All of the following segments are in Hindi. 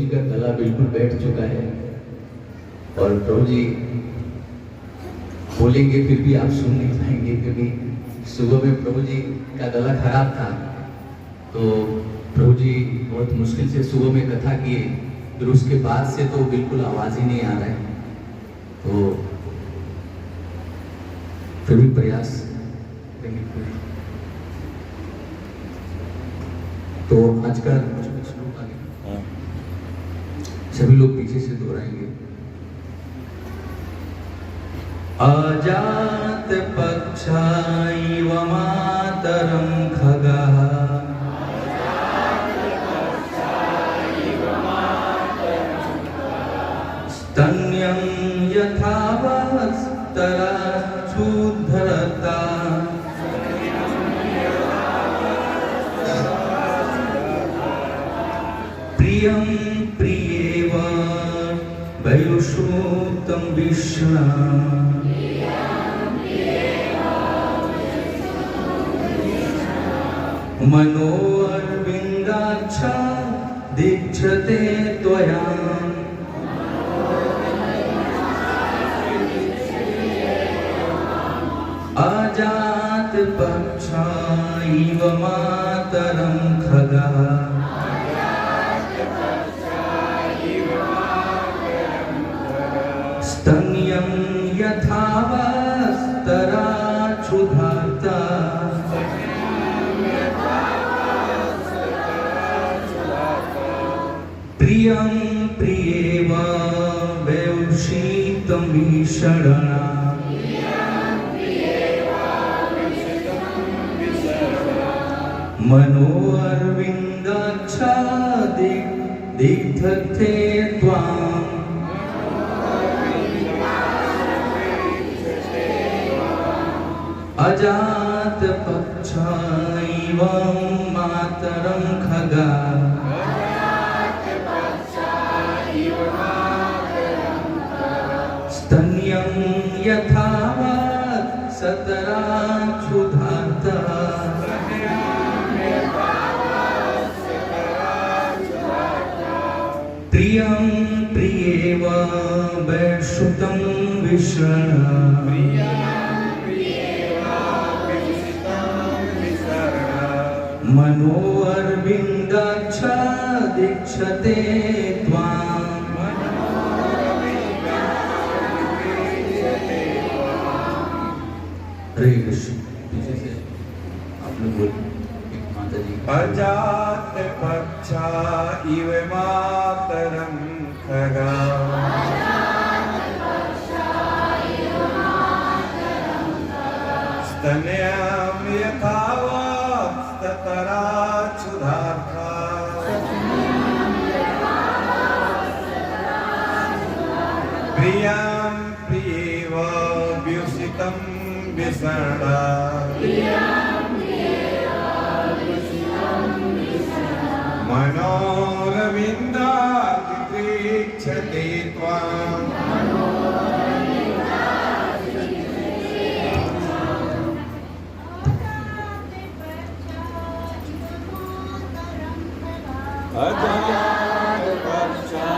जी का गला बिल्कुल बैठ चुका है और प्रभु जी बोलेंगे फिर भी आप सुन नहीं पाएंगे, क्योंकि सुबह में प्रभु जी का गला खराब था। तो प्रभु जी बहुत मुश्किल से सुबह में कथा किए, फिर उसके बाद से तो बिल्कुल आवाज ही नहीं आ रहा है। तो फिर भी प्रयास करेंगे। तो आज का श्लोक आगे सभी लोग पीछे से दोहराएंगे। अजात पक्षा इव मातरं खगः स्तन्यं यथा वत्सरा क्षुद्धरता प्रियं प्रियेव वैश्रुतं विष्णा मनो अरविन्दाक्षा दीक्षते त्वया अजात पक्षा इव मातरं खगः स्तन्यं यथा वत्सरा क्षुधार्ता प्रियं प्रियेव वैषीतं विषणा मनो अरविन्दाक्षा दिग्धते त्वाम् अजात पक्षा इव मातरं खगः स्तन्यं यथा वत्सरा क्षुधार्ता प्रियं प्रियेव वैश्रुतं विषणा मनो अरविन्दाक्षा दीक्षते त्वाम् हरे कृष्ण। पीछे से आप लोग बोल माता जी। अजात पक्षा इव मातरं खगः स्तन्यं यथा वत्सरा क्षुधार्ता प्रियं प्रियेव व्युषितं विषणा मनोरविन्दातिदीक्षते त्वाम् अजात पक्षा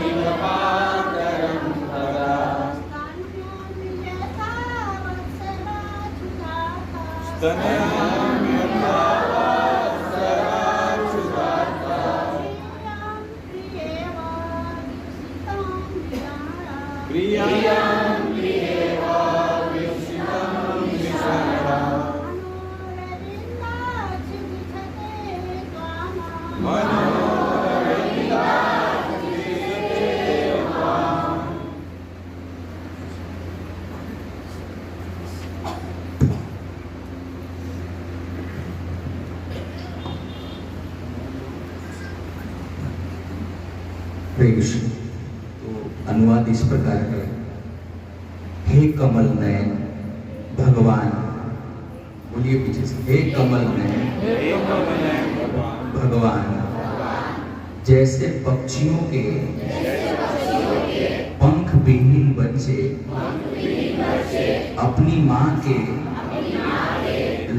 इव मातरं खगः स्तन्यं यथा वत्सरा क्षुधार्ता प्रियं प्रियेव व्युषितं विषणा मनो कृष्ण। तो अनुवाद इस प्रकार है। हे कमल नयन भगवान, बोलिए पीछे से, हे कमल नयन भगवान, जैसे पक्षियों के पंख विहीन बच्चे अपनी माँ के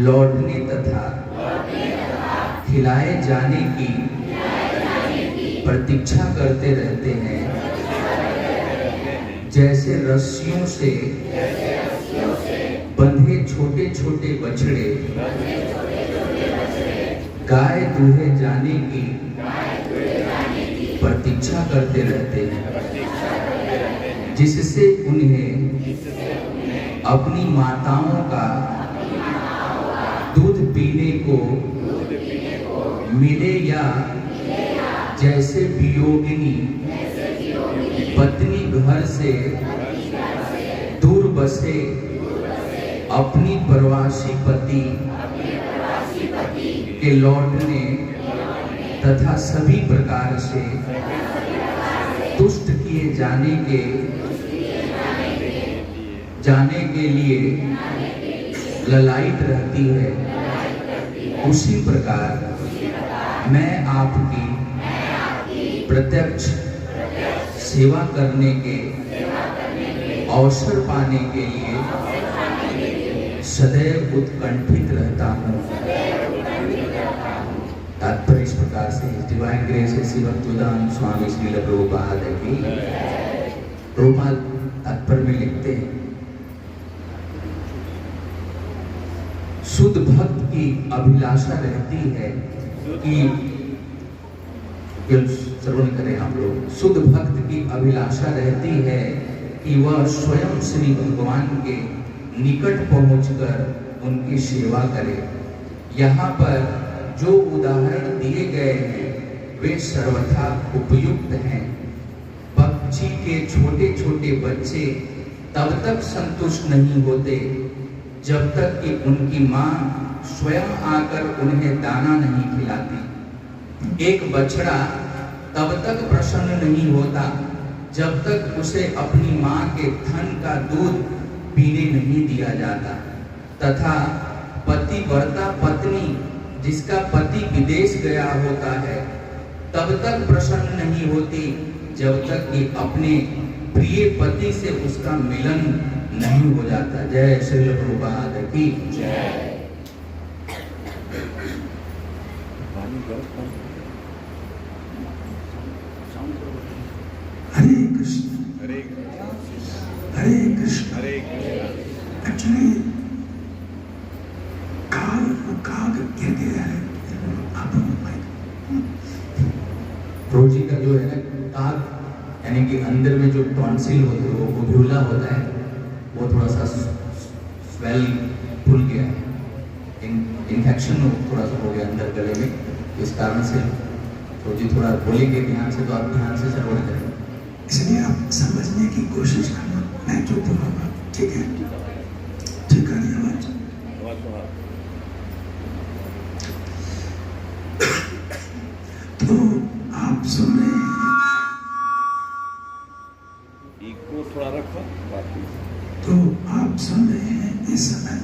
लौटने तथा खिलाए जाने की प्रतीक्षा करते रहते हैं, जैसे रस्सियों से बंधे छोटे छोटे बछड़े गाय दूहे जाने की प्रतीक्षा करते रहते हैं, जिससे उन्हें अपनी माताओं का दूध पीने को मिले, या जैसे वियोगिनी पत्नी घर से दूर बसे अपनी प्रवासी पति के लौटने तथा सभी प्रकार से तुष्ट किए जाने के लिए ललायित रहती है, उसी प्रकार मैं आपकी प्रत्यक्ष सेवा करने के अवसर पाने के लिए सदैव उत्कंठित रहता हूँ। तात्पर्य इस प्रकार से डिवाइन ग्रेस श्री भक्तिवेदांत स्वामी श्रील प्रभुपाद की प्रभुपाद तात्पर्य में लिखते हैं, शुद्ध भक्त की अभिलाषा रहती है कि श्रवण करें हम लोग, शुद्ध भक्त की अभिलाषा रहती है कि वह स्वयं श्री भगवान के निकट पहुंचकर उनकी सेवा करे। यहाँ पर जो उदाहरण दिए गए हैं वे सर्वथा उपयुक्त हैं। पक्षी के छोटे छोटे बच्चे तब तक संतुष्ट नहीं होते जब तक कि उनकी माँ स्वयं आकर उन्हें दाना नहीं खिलाती। एक बछड़ा तब तक प्रसन्न नहीं होता जब तक उसे अपनी माँ के थन का दूध पीने नहीं दिया जाता, तथा पतिव्रता पत्नी जिसका पति विदेश गया होता है तब तक प्रसन्न नहीं होती जब तक कि अपने प्रिय पति से उसका मिलन नहीं हो जाता। जय श्री प्रभुपाद की जय। हरे कृष्ण हरे हरे कृष्ण। हरे एक्चुअली काग गिर गया है। प्रभु जी का जो है ना काग, यानी कि अंदर में जो टॉन्सिल होता है वो ओव्यूला होता है, वो थोड़ा सा स्वेल फूल गया है, इन्फेक्शन थोड़ा सा हो गया अंदर गले में। इस कारण से प्रभु जी थोड़ा बोलेंगे ध्यान से, तो आप ध्यान से श्रवण करें। इसलिए आप समझने की कोशिश करना, मैं जो बोलूँगा ठीक है, ठीक है आवाज। तो आप सुन रहे हैं, इको थोड़ा रखो बाकी। तो आप सुन रहे हैं इस समय,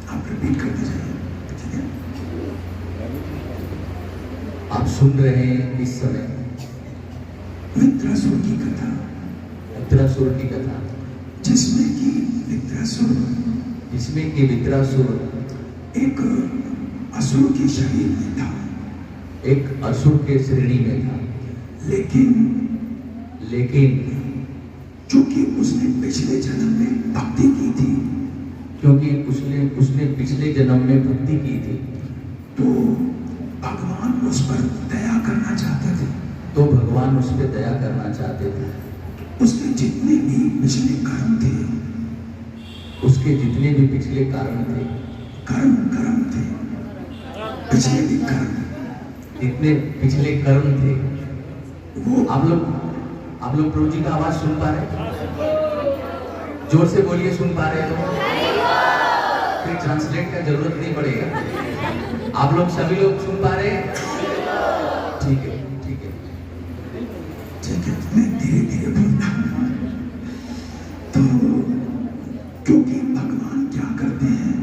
आप रिपीट करते जाइए, ठीक है। आप सुन रहे हैं इस समय वित्रासुर की कथा, वित्रासुर की कथा, जिसमें कि वित्रासुर एक असुर के शरीर में था, एक असुर के श्रेणी में था, लेकिन चूंकि उसने पिछले जन्म में भक्ति की थी, क्योंकि उसने पिछले जन्म में भक्ति की थी, तो भगवान उस पर दया करना चाहते थे। तो भगवान उस पर दया करना चाहते थे। उसके जितने भी पिछले कर्म थे, उसके जितने भी पिछले कारण थे, कर्म थे, पिछले भी कर्म, जितने पिछले कर्म थे, वो आप लोग प्रभु जी का आवाज सुन पा रहे? जोर से बोलिए, सुन पा रहे हो? फिर ट्रांसलेट का जरूरत नहीं पड़ेगा। आप लोग सभी लोग सुन पा रहे हैं? ठीक है, ठीक है, ठीक है। मैं धीरे धीरे बोलता हूँ। तो क्योंकि भगवान क्या करते हैं,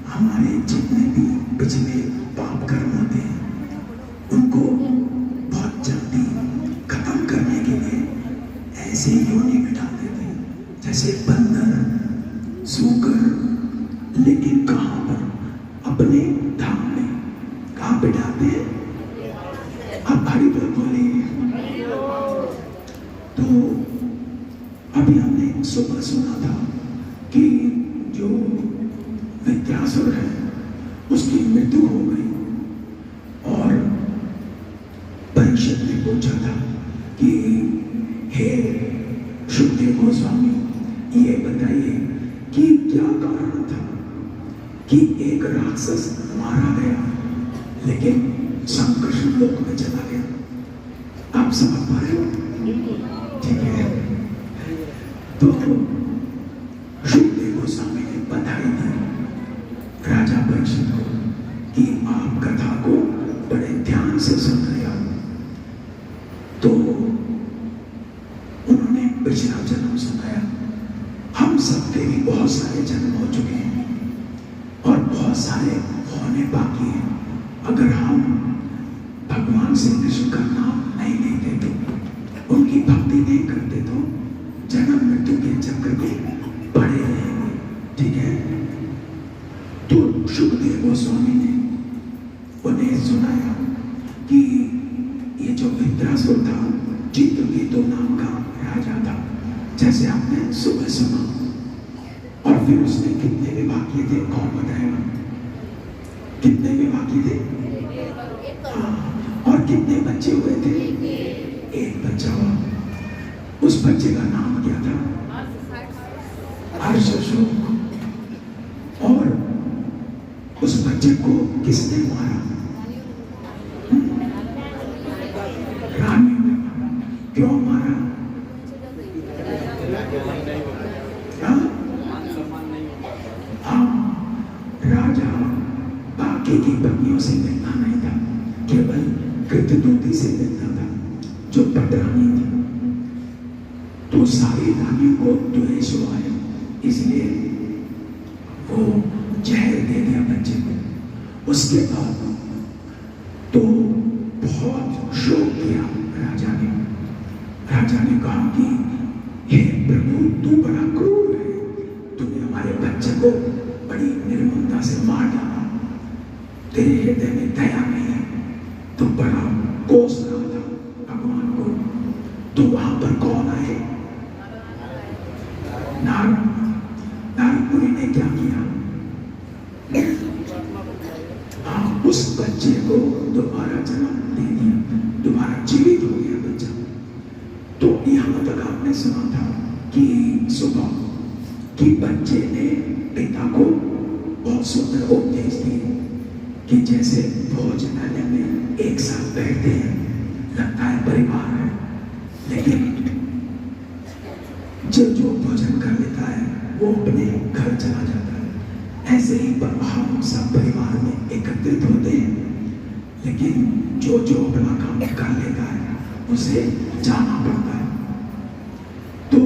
हमारे जितने भी पिछले पाप कर्म होते हैं उनको बहुत जल्दी खत्म करने के लिए ऐसे योनि बिठा देते हैं, जैसे बंदर, सूकर, लेकिन कहाँ पर? अपने धाम में। कहाँ बिठाते हैं? आप भारी बोल बोलिए। तो अभी हमने सुबह सुना था कि जो विद्यासुर है उसकी मृत्यु हो गई और परीक्षित ने पूछा था कि हे शुकदेव गोस्वामी ये बताइए कि क्या कारण था कि एक राक्षस मारा गया लेकिन संकर्षण लोक में चला गया। आप समझ पा रहे हो? ठीक है। तो शुकदेव गोस्वामी ने बधाई दी राजा परीक्षित को कि आप कथा को बड़े ध्यान से सुन रहे हो। तो उन्होंने पिछला जन्म सुनाया। हम सबके भी बहुत सारे जन्म हो चुके हैं और बहुत सारे होने बाकी हैं। अगर हम भगवान श्री कृष्ण का नाम नहीं लेते तो, उनकी भक्ति नहीं करते तो जन्म मृत्यु के चक्कर में पड़े रहेंगे। ठीक है। तो शुकदेव गोस्वामी ने उन्हें सुनाया कि ये जो विद्यासुर था चित्रकेतु नाम का राजा था, जैसे आपने सुबह सुना। और फिर उसने कितने विवाह किए थे, कौन बताएगा? कितने विवाह किए थे? और कितने बच्चे हुए थे? एक बच्चा हुआ। उस बच्चे का नाम क्या था? हर्षशोक। और उस बच्चे को किसने मारा? रानी ने मारा। क्यों मारा? राजा बाकी की पत्नियों से मिलता नहीं था, केवल कृतदूती से मिलता था जो पटरानी थी। तो सारी रानियों को द्वेष हुआ है, इसलिए वो जहर दे दिया बच्चे को। उसके बाद तो बहुत शोक किया राजा ने। राजा ने कहा कि हे प्रभु, तू बड़ा क्रूर है, तूने हमारे बच्चे को बड़ी निर्ममता से मार डाला, तेरे हृदय में दया नहीं है। तो बड़ा कोस रहा था भगवान को। तो वहां पर कौन आए? नारद मुनि ने क्या किया? हाँ, उस बच्चे को दोबारा जन्म दे दिया, दोबारा जीवित हो गया बच्चा। तो यहां तक आपने सुना था कि सुबह कि बच्चे ने पिता को बहुत सुंदर उपदेश दिए कि जैसे भोजनालय में एक साथ बैठते हैं, लगता है परिवार है, लेकिन जो भोजन कर लेता है वो अपने घर चला जाता है। ऐसे ही हम सब परिवार में एकत्रित होते हैं, लेकिन जो अपना काम कर लेता है उसे जाना पड़ता है। तो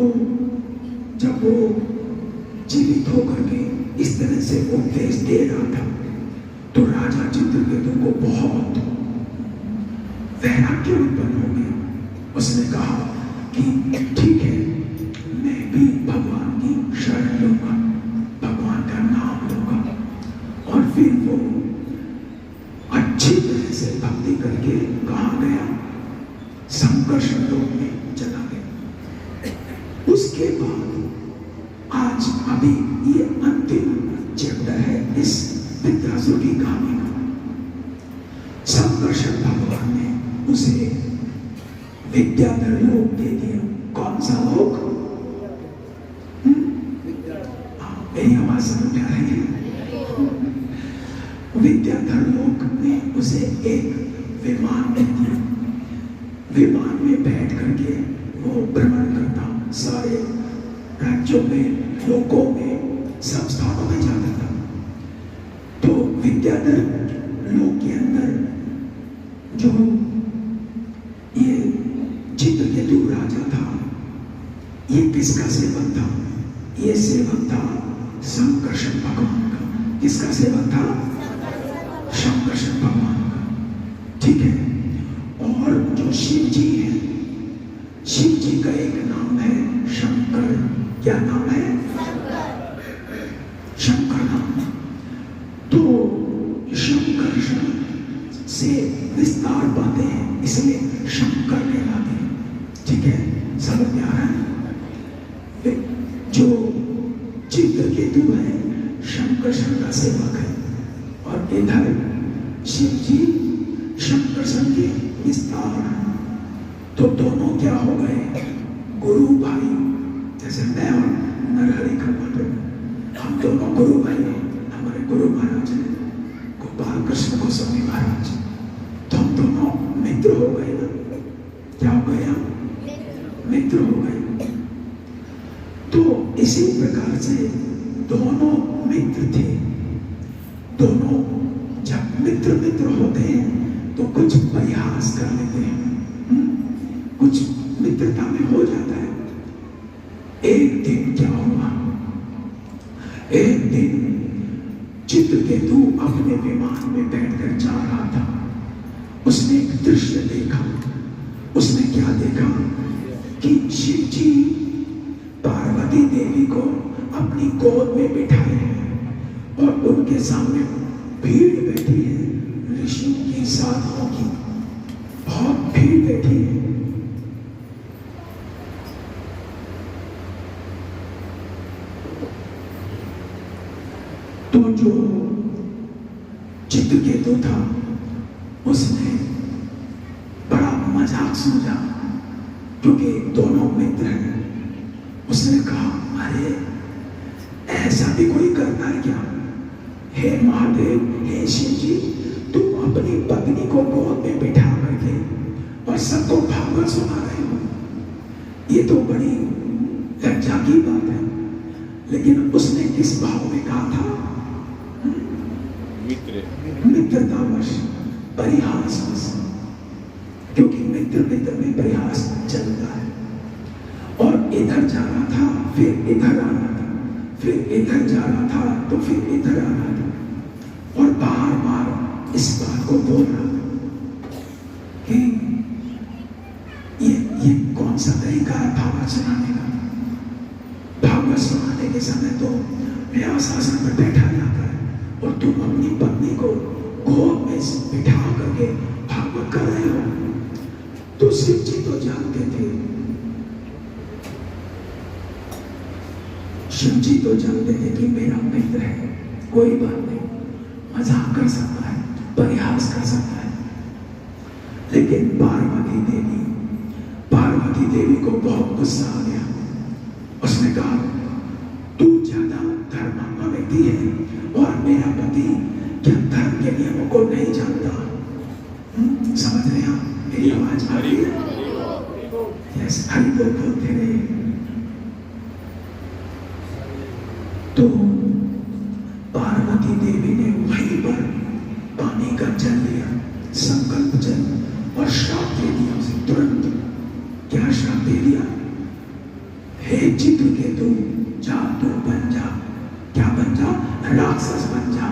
जब वो जीवित होकर के इस तरह से उपदेश दे रहा था तो राजा चित्रकेतु को बहुत वैराग्य उत्पन्न हो गया। उसने कहा कि ठीक है, मैं भी भगवान की शरण लूंगा, भगवान का नाम लूंगा। और फिर वो अच्छी तरह से भक्ति करके कहाँ गया? संकर्षण लोक में चला गया। उसके बाद आज अभी ये अंतिम चैप्टर है इस विद्यासुर की कहानी का। संकर्षण भगवान ने उसे विद्याधर लोक दे दिया। कौन सा लोक? मेरी आवाज समझ आ रही है? विद्याधर लोक ने उसे एक विमान दे दिया। विमान में बैठ करके वो भ्रमण करता, सारे राज्यों में, लोकों में, सब स्थानों में जाता था। तो विद्याधर लोक के अंदर जो ये चित्रकेतु राजा था, ये किसका सेवक था? ये सेवक था संकर्षण भगवान का। किसका सेवक था? संकर्षण भगवान का। ठीक है। और जो शिव जी है, शिव जी का एक नाम है शंकर। क्या नाम है? शंकर नाम। तो शंकर्षण से विस्तार पाते हैं, इसलिए शंकर कहलाते हैं। ठीक है। समझ में आ रहा है? जो चित्रकेतु है शंकरसन का सेवक है और इधर शिव जी शंकरसन के विस्तार है। तो दोनों क्या हो गए? गुरु भाई। जैसे मैं और नरहरि खड़गपुर, हम दोनों गुरु भाई हैं। हमारे गुरु महाराज हैं गोपाल कृष्ण गोस्वामी महाराज, तो हम दोनों मित्र हो गए ना। क्या हो गए? हम मित्र हो गए। तो इसी प्रकार से दोनों मित्र थे। दोनों जब मित्र मित्र होते हैं तो कुछ परिहास कर लेते हैं, कुछ मित्रता में हो जाता है। एक दिन क्या हुआ? एक दिन चित्रकेतु अपने विमान में बैठकर जा रहा था। उसने एक दृश्य देखा। उसने क्या देखा कि शिव जी पार्वती देवी को अपनी गोद में बिठाए हैं और उनके सामने भीड़ बैठी है, ऋषियों की, साधुओं की बहुत भीड़ बैठी है। तो जो चित्रकेतु था उसने बड़ा मजाक सूझा, क्योंकि दोनों मित्र हैं। उसने कहा, अरे ऐसा भी कोई करता है क्या? हे महादेव, हे शिव जी, तुम अपनी पत्नी को गोद में बिठा करके और सबको भागवत सुना रहे हो। ये तो बड़ी लज्जा की बात है। लेकिन उसने किस भाव में कहा था? मित्रतावश, परिहासवश, क्योंकि मित्र मित्र में परिहास चलता है। और इधर जा रहा था, फिर इधर आ रहा था, फिर इधर जा रहा था, तो फिर इधर आ रहा था, और बार बार इस बात को बोल रहा था कि ये कौन सा तरीका है भागवत सुनाने का? भागवत सुनाने के समय तो व्यास आसन पर बैठा जाता है और तुम अपनी पत्नी को गोद में बिठा करके भागवत कर रहे हो। तो शिव जी तो जानते थे, शिव जी तो जानते थे कि मेरा मित्र है, कोई बात नहीं, मजाक कर सकता है, परिहास कर सकता है। लेकिन पार्वती देवी को बहुत गुस्सा आ गया। उसने कहा, तू ज्यादा धर्मात्मा व्यक्ति है और मेरा पति क्या धर्म के नियमों को नहीं जानता? समझ रहे हैं? मेरी आवाज आ रही है? यस, हरि बोल बोलते रहे। तो पार्वती देवी ने वहीं पर पानी का जल लिया, संकल्प जल, और श्राप दे दिया उसे तुरंत। क्या श्राप दे दिया? हे चित्रकेतु, जा तू बन जा। क्या बन जा? राक्षस बन जा,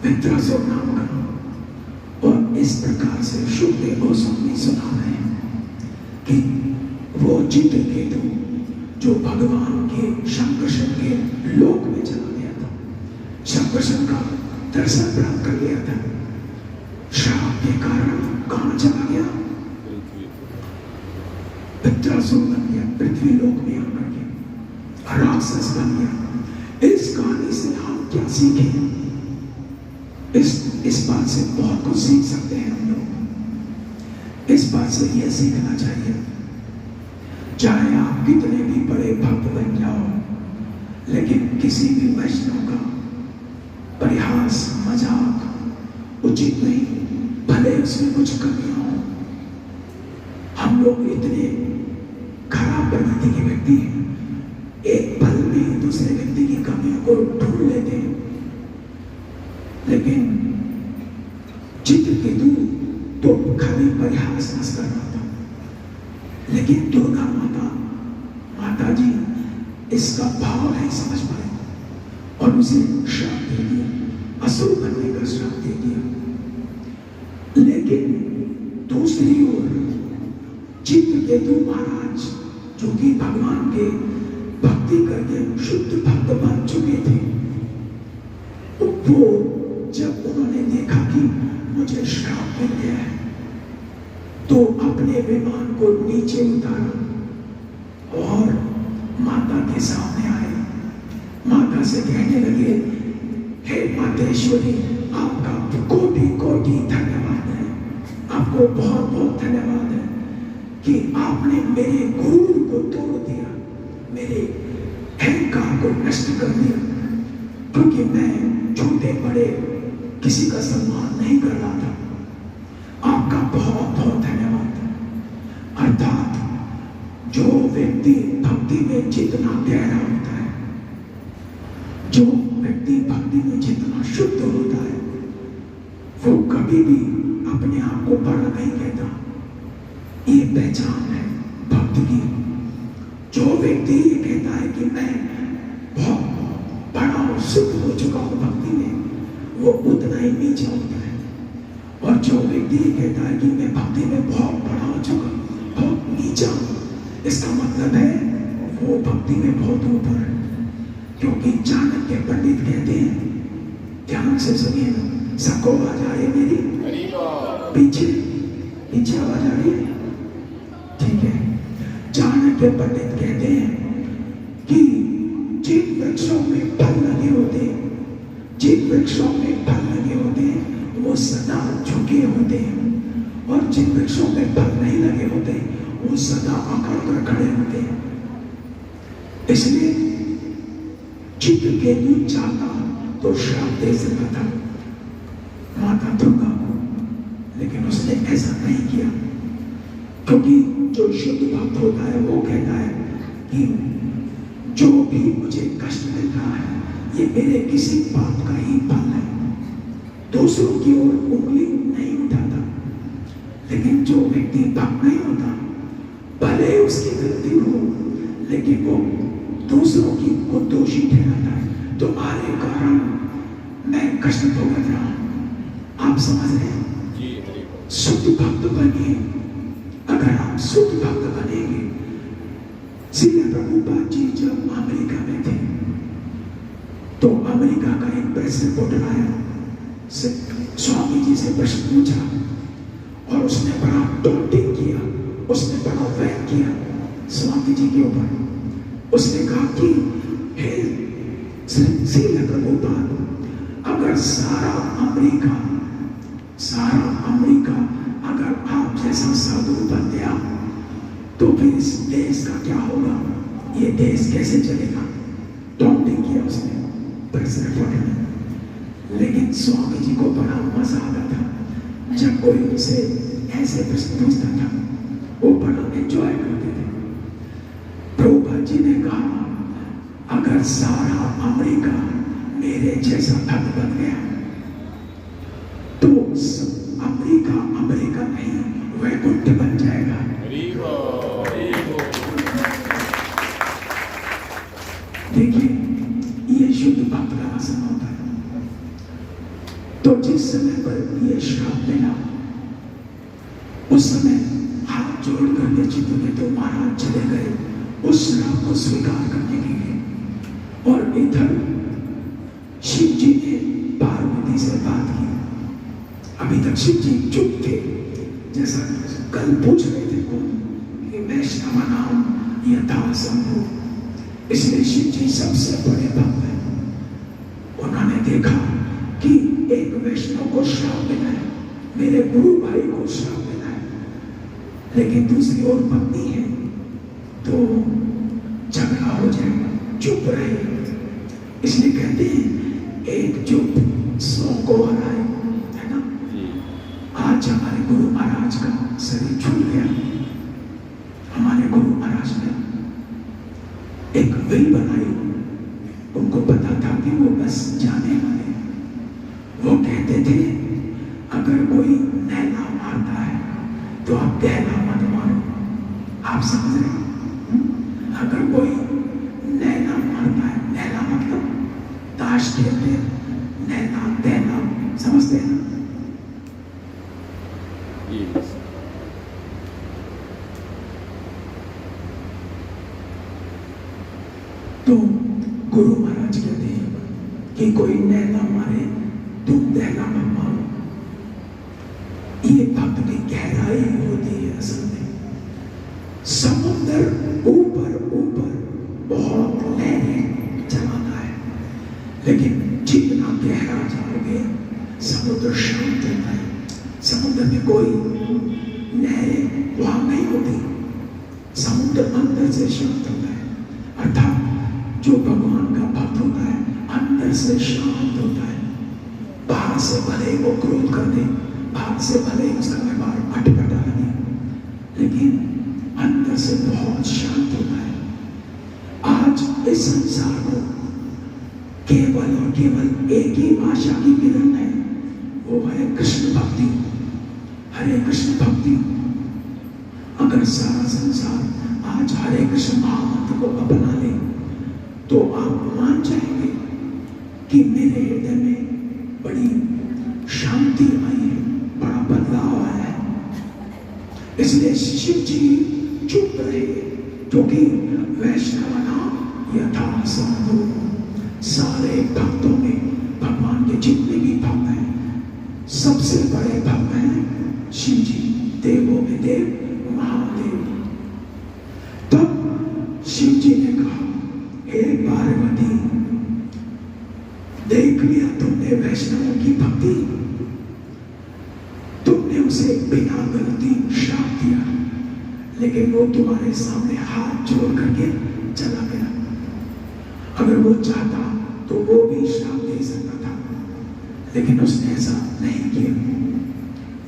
विद्रासुर नाम का। और इस प्रकार से शुकदेव गोस्वामी सुना रहे हैं कि वो चित्रकेतु जो भगवान के शंकरसन के लोक में चला गया था, शंकरसन का दर्शन प्राप्त कर लिया था, श्राप के कारण कहां चला गया? विद्रासुर बन गया, पृथ्वी लोक में आकर के राक्षस बन गया। इस कहानी से हम क्या सीखें? इस बात से बहुत कुछ सीख सकते हैं हम लोग। इस बात से यह सीखना चाहिए, चाहे आप कितने भी बड़े भक्त बन जाओ, लेकिन किसी भी वैष्णव का परिहास, मजाक उचित नहीं, भले उसमें कुछ कमियां हो। हम लोग इतने खराब प्रवृत्ति के व्यक्ति हैं, एक पल में दूसरे व्यक्ति की कमियों को ढूंढ लेते हैं। लेकिन चित्रकेतु तो खाली परिहास कर रहा था, लेकिन दुर्गा माता जी इसका भाव नहीं समझ पाए और उसे श्राप दे दिया, असुर बनने का श्राप दे दिया। लेकिन दूसरी ओर चित्रकेतु महाराज, जो कि भगवान के भक्ति करके शुद्ध भक्त बन चुके थे, वो जब उन्होंने देखा कि मुझे श्राप मिल गया है, तो अपने विमान को नीचे उतारा आपने मेरे गुरूर को तोड़ दिया, मेरे अहंकार को नष्ट कर दिया, क्योंकि मैं छोटे बड़े किसी का सम्मान नहीं कर रहा था। आपका बहुत बहुत धन्यवाद। अर्थात जो व्यक्ति भक्ति में जितना गहरा होता है, जो व्यक्ति भक्ति में जितना शुद्ध होता है, वो कभी भी अपने आप को बड़ा नहीं कहता। ये पहचान है भक्त की। जो व्यक्ति ये कहता है कि मैं बहुत बड़ा और शुद्ध हो चुका हूं भक्ति में, वो उतना ही नीचा होता है। और जो व्यक्ति ये कहता है कि मैं भक्ति में बहुत बड़ा हो चुका, बहुत नीचा, इसका मतलब है वो भक्ति में बहुत ऊपर है। क्योंकि चाणक्य पंडित कहते हैं, ध्यान से सुनिए ना, सबको आवाज आ रही है मेरी? पीछे पीछे आवाज आ रही है? ठीक है। चाणक्य पंडित कहते हैं कि जिन वृक्षों में फल लगे होते हैं, जिन वृक्षों में फल लगे होते हैं, वो सदा झुके होते हैं, और जिन वृक्षों में फल नहीं लगे होते, वो सदा अकड़ कर खड़े होते हैं। इसलिए चित्रकेतु चाहता तो श्राप दे सकता था माता दुर्गा को, लेकिन उसने ऐसा नहीं किया, क्योंकि जो शुद्ध भक्त होता है वो कहता है कि जो भी मुझे कष्ट मिल रहा है, ये मेरे किसी पाप का ही फल है। दूसरों की ओर उंगली नहीं उठाता। लेकिन जो व्यक्ति भक्त नहीं होता, भले उसकी गलती हो, लेकिन वो दूसरों की को दोषी ठहराता है। तुम्हारे कारण मैं कष्ट भुगत रहा हूं। आप समझ रहे हैं? शुद्ध भक्त बनिए। अगर आप शुद्ध भक्त बनेंगे, श्रील प्रभुपाद जी जब अमेरिका में थे, तो अमेरिका का एक प्रेस रिपोर्टर आया, स्वामी जी से प्रश्न पूछा, और उसने बड़ा टॉन्टिंग किया, उसने बड़ा वैन किया स्वामी जी के ऊपर। उसने कहा कि हे श्रील प्रभुपाद, अगर सारा अमेरिका अगर आप जैसा साधु बन गया, तो फिर इस देश का क्या होगा? ये देश कैसे चलेगा? टॉन्टिंग किया उसने प्रेस रिपोर्टर ने। लेकिन स्वामी जी को बड़ा मजा आता था जब कोई उनसे ऐसे प्रश्न पूछता था, वो बड़ा एंजॉय करते थे। प्रभुपाद जी ने कहा, अगर सारा अमेरिका मेरे जैसा भक्त बन गया, तो अमेरिका नहीं, वैकुंठ बन जाएगा। देखिए, ये शुद्ध भक्त का आसन होता है। तो जिस समय पर ये श्राप मिला, उस समय हाथ जोड़कर निश्चित तो महाराज चले गए उस श्राप को स्वीकार करने के लिए। और इधर शिव जी ने पार्वती से बात की। अभी तक शिव जी चुप थे, जैसा कल पूछ रहे थे कि वैष्णव नाम यथा संभव। इसलिए शिव जी सबसे बड़े भक्त हैं। उन्होंने देखा कि एक वैष्णव को श्राप मिला है, मेरे गुरु भाई को श्राप मिला है, लेकिन दूसरी ओर पत्नी है, तो झगड़ा हो जाएगा, चुप रहे। इसलिए कहते हैं एक चुप 100 को हराए, है ना? आज हमारे गुरु महाराज का शरीर छूट गया। हमारे गुरु महाराज ने एक विल बनाई। उनको पता था कि वो बस जाने वाले। वो कहते थे, अगर कोई नैना मारता है तो आप गहना मत मारो। आप समझ रहे हैं? अगर कोई नैना मारता है, नैना मतलब ताश खेलते हैं, नैना देना, समझते हैं? तो गुरु महाराज कहते हैं कि कोई नैना मारे, तुम नैना मत मारो। ये भक्त की गहराई होती है। असल में समुद्र ऊपर बहुत लहरें चलाता है, लेकिन जितना गहरा जाओगे समुद्र शांत होता है। समुद्र में कोई लहरें वहां नहीं होती, समुद्र अंदर से शांत होता है, अर्थात जो भगवान का भक्त होता है अंदर से शांत होता है। बाहर से भले ही वो क्रोध कर दे, बाहर से भले ही उसका व्यवहार अटपटा लगे, लेकिन अंदर से बहुत शांत होता है। आज इस संसार को केवल और केवल एक ही आशा की किरण है, वो है कृष्ण भक्ति, हरे कृष्ण भक्ति। अगर सारा संसार आज हरे कृष्ण महामंत्र को अपना ले तो आप मान जाएंगे कि मेरे हृदय में बड़ी शांति आई है, बड़ा बदलाव आया है। इसलिए शिव जी चुप रहे, क्योंकि वैष्णव नाम यथा साधु, सारे भक्तों में भगवान के जितने भी भक्त हैं सबसे बड़े भक्त हैं शिव जी, देवों में देव महादेव। तब शिव जी ने कहा, हे पार्वती, देख लिया तुमने वैष्णवों की भक्ति, तुमने उसे बिना गलती श्राप दिया, लेकिन वो तुम्हारे सामने हाथ जोड़ करके चला गया। अगर वो चाहता तो वो भी श्राप दे सकता था, लेकिन उसने ऐसा नहीं किया।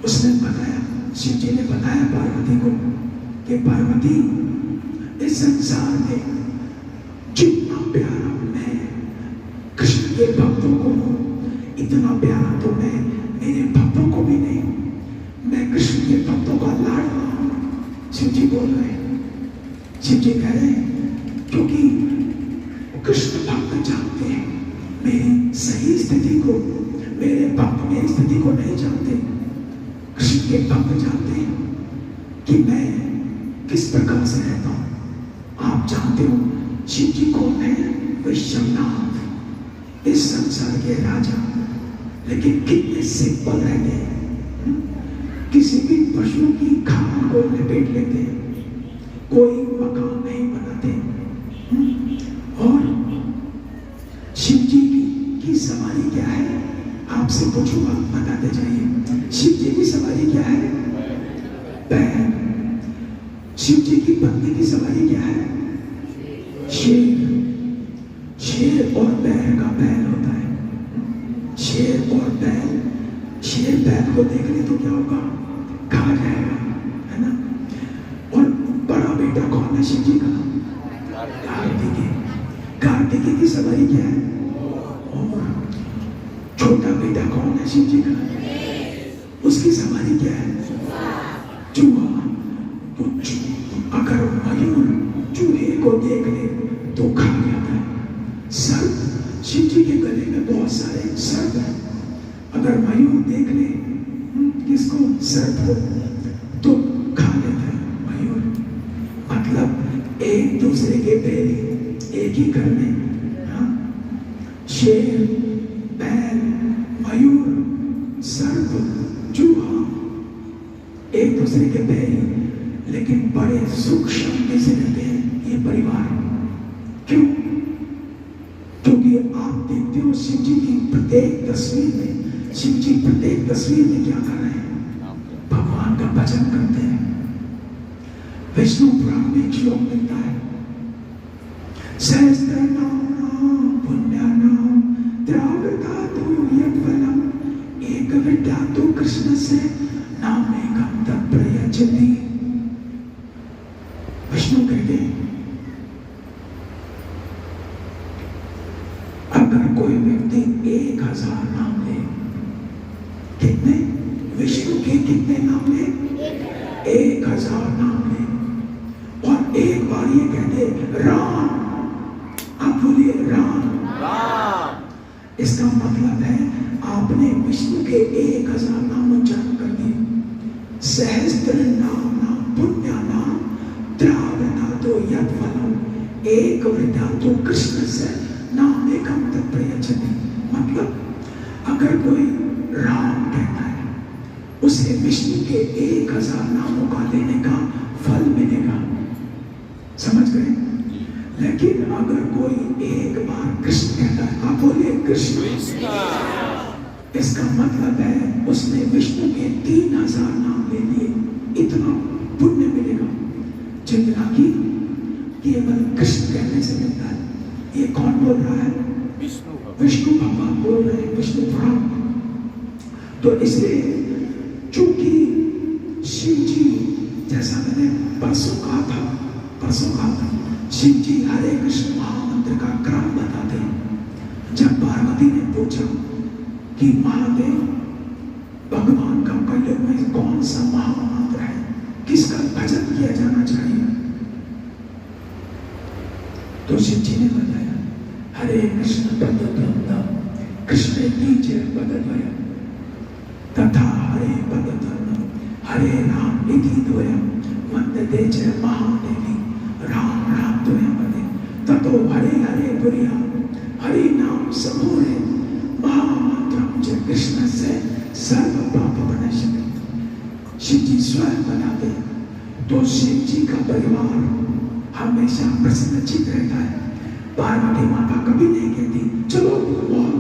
उसने बताया, शिव जी ने बताया पार्वती को कि पार्वती, इस संसार में जितना प्यारा मैं कृष्ण के भक्तों को हूं, इतना प्यारा तो मैं मेरे भक्तों को भी नहीं। मैं कृष्ण के भक्तों का लाडला हूं। शिव जी बोल रहे हैं, शिव जी कह रहे हैं, क्योंकि कृष्ण भक्त जानते हैं मेरी सही स्थिति को, मेरे भक्त मेरी स्थिति को नहीं जानते। कृष्ण के भक्त जानते हैं कि मैं किस प्रकार से रहता हूं। आप जानते हो शिव जी कौन है? वैश्वनाथ, इस संसार के राजा, लेकिन कितने सिंपल रहते हैं। किसी भी पशु की खाल को लपेट लेते हैं, कोई मकान नहीं बनाते। और शिव जी की सवारी क्या है? आपसे पूछूंगा, बताते जाइए। शिव जी की सवारी क्या है? बैल। शिव जी की पत्नी की सवारी क्या है? शेर। शेर और बैल का बैल होता है। शेर और बैल, शेर बैल को देख ले तो क्या होगा? खा जाएगा, है ना? और बड़ा बेटा कौन है शिव जी का? कार्तिकेय। कार्तिकेय की सवारी क्या है? और छोटा बेटा कौन है शिव जी का? उसकी सवारी क्या है? चूहा। तो अगर मयूर चूहे को देख ले तो खा जाता है। सर्प, शिव जी के गले में बहुत सारे सर्प हैं। अगर मयूर देख ले किसको? सर्प को, तो खा लेता है मयूर। मतलब एक दूसरे के बैरी एक ही घर में। हाँ? शेर, बैल, मयूर, सर्प, चूहा एक दूसरे के बैरी, लेकिन बड़े सुख शांति से रहते हैं ये परिवार। क्यों? क्योंकि आप देखते हो शिव जी की प्रत्येक तस्वीर में, शिव जी प्रत्येक तस्वीर में क्या कर रहे हैं? भगवान का भजन करते हैं। विष्णु पुराण में एक श्लोक मिलता है, सहस्त्रनाम पुण्यानाम द्रावधातु यत्फलम एक विद्यातु कृष्ण से नामेकं तत्प्रयच्छति। विष्णु कहते हैं, अगर कोई व्यक्ति 1000 नाम ले, कितने? विष्णु के कितने नाम ले? 1000 नाम ले, और एक बार ये कहते राम, आप बोलिए राम। इसका मतलब है आपने विष्णु के 1000 नाम उच्चारण कर दिए। सहस्त्र नाम पुण्य नाम द्रावधातु यत्फलम एक विद्यातु कृष्ण से नामेकं तत्प्रयच्छति। मतलब अगर कोई राम कहता है, उसे विष्णु के 1000 नामों का लेने का फल मिलेगा। समझ गए? लेकिन अगर कोई एक बार कृष्ण कहता है, आप बोलिए कृष्ण, इसका मतलब है उसने विष्णु के 3000 नाम ले लिए, इतना पुण्य मिलेगा जितना कि केवल कृष्ण कहने से मिलता है। ये कौन बोल रहा है? विष्णु भगवान बोल रहे हैं, विष्णु पुराण। तो इसलिए चूंकि शिव जी, जैसा मैंने परसों कहा था, शिव जी हरे कृष्ण महामंत्र का क्रम बताते हैं। जब पार्वती ने पूछा कि महादेव, भगवान का कलयुग में कौन सा महामंत्र है, किसका भजन किया जाना चाहिए, तो शिव जी ने बताया हरे कृष्ण पदद्वंद कृष्ण की जय पदद्वय तथा हरे पदद्वंद हरे राम इति द्वयम् वंदते च महादेवी राम राम द्वयम् वन्दे ततो हरे हरे पुर्या हरि नाम समूहे महामंत्रम च कृष्णस्य सर्व पाप विनाशनम्। शिव जी स्वयं बनाते हैं। तो शिव जी का परिवार हमेशा प्रसन्नचित्त रहता है। पार्वती माता कभी नहीं कहती चलो और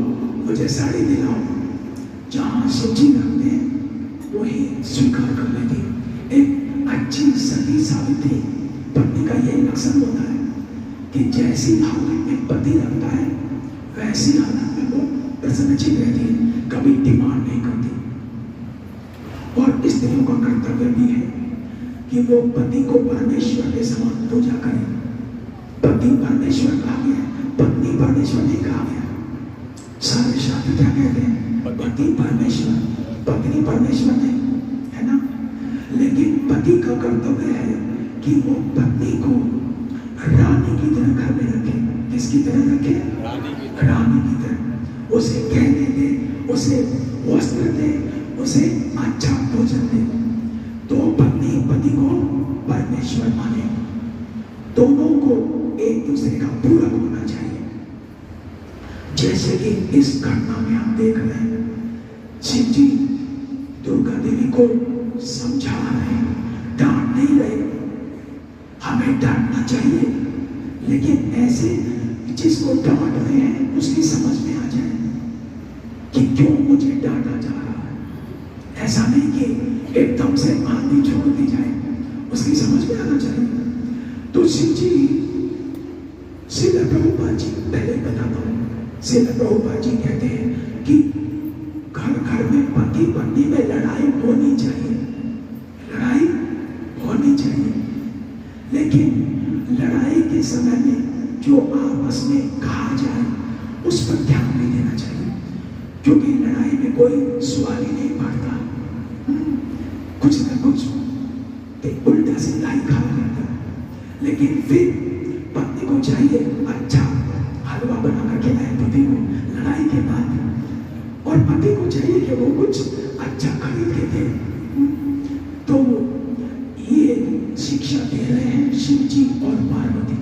मुझे साड़ी दिलाओ। जहाँ शिव जी रखते हैं वही स्वीकार कर लेती है। एक अच्छी सती सावित्री पत्नी का यही लक्षण होता है कि जैसी हालत में पति रखता है वैसी हालत में वो प्रसन्नचित्त रहती है, कभी डिमांड नहीं करती। और स्त्रियों का कर्तव्य भी है कि वो पति को परमेश्वर के समान पूजा करें। पति परमेश्वर कहा गया, पत्नी परमेश्वर नहीं कहा गया। सारे शास्त्र क्या कहते हैं? पति परमेश्वर, पत्नी परमेश्वर नहीं, है ना। लेकिन पति का कर्तव्य है कि वो पत्नी को रानी की तरह घर में रखे। किसकी तरह रखे? रानी की तरह। उसे कहने दे, उसे वस्त्र दे, उसे अच्छा भोजन दे। तो पत्नी पति को परमेश्वर माने। दोनों को एक दूसरे का पूरक होना चाहिए। जैसे कि इस घटना में हम देख रहे हैं, शिव जी दुर्गा देवी को समझा रहे, डांट नहीं रहे। हमें डांटना चाहिए, लेकिन ऐसे जिसको डांट रहे हैं उसकी समझ में आ जाए कि क्यों मुझे डांटा जा रहा है। ऐसा नहीं कि एकदम से आंधी छोड़ दी जाए, उसकी समझ में आना चाहिए। तो शिव जी, श्रील प्रभुपाद जी, पहले बताता हूँ, श्रील प्रभुपाद जी कहते हैं कि घर घर में पति पत्नी में लड़ाई होनी चाहिए, लड़ाई होनी चाहिए। लेकिन लड़ाई के समय में जो आपस में कहा जाए उस पर ध्यान नहीं देना चाहिए, क्योंकि लड़ाई में कोई सवाल ही नहीं पड़ता। कुछ ना कुछ उल्टा से लाई खा जाता है। लेकिन फिर पत्नी को चाहिए अच्छा हलवा बनाकर खिलाए पति को लड़ाई के बाद, और पति को चाहिए कि वो कुछ अच्छा खरीद के दे। तो ये शिक्षा दे रहे हैं शिव जी और पार्वती।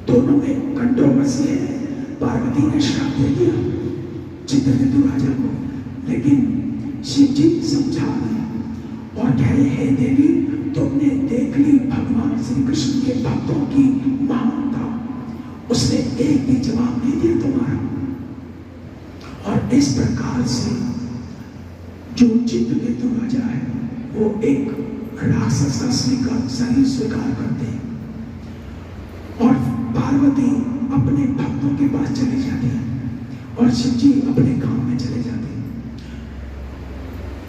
दोनों में कंट्रोवर्सी है। पार्वती ने श्राप दे दिया चित्रकेतु राजा को, लेकिन शिव जी समझा रहे और कह रहे हैं देवी, तुमने देख ली भगवान श्री कृष्ण के भक्तों की महानता, उसने एक भी जवाब नहीं दिया तुम्हारा। और इस प्रकार से जो चित्रकेतु राजा है वो एक राक्षस का शरीर स्वीकार करते हैं, और पार्वती अपने भक्तों के पास चली जाती है और शिव जी अपने काम में चले जाते हैं।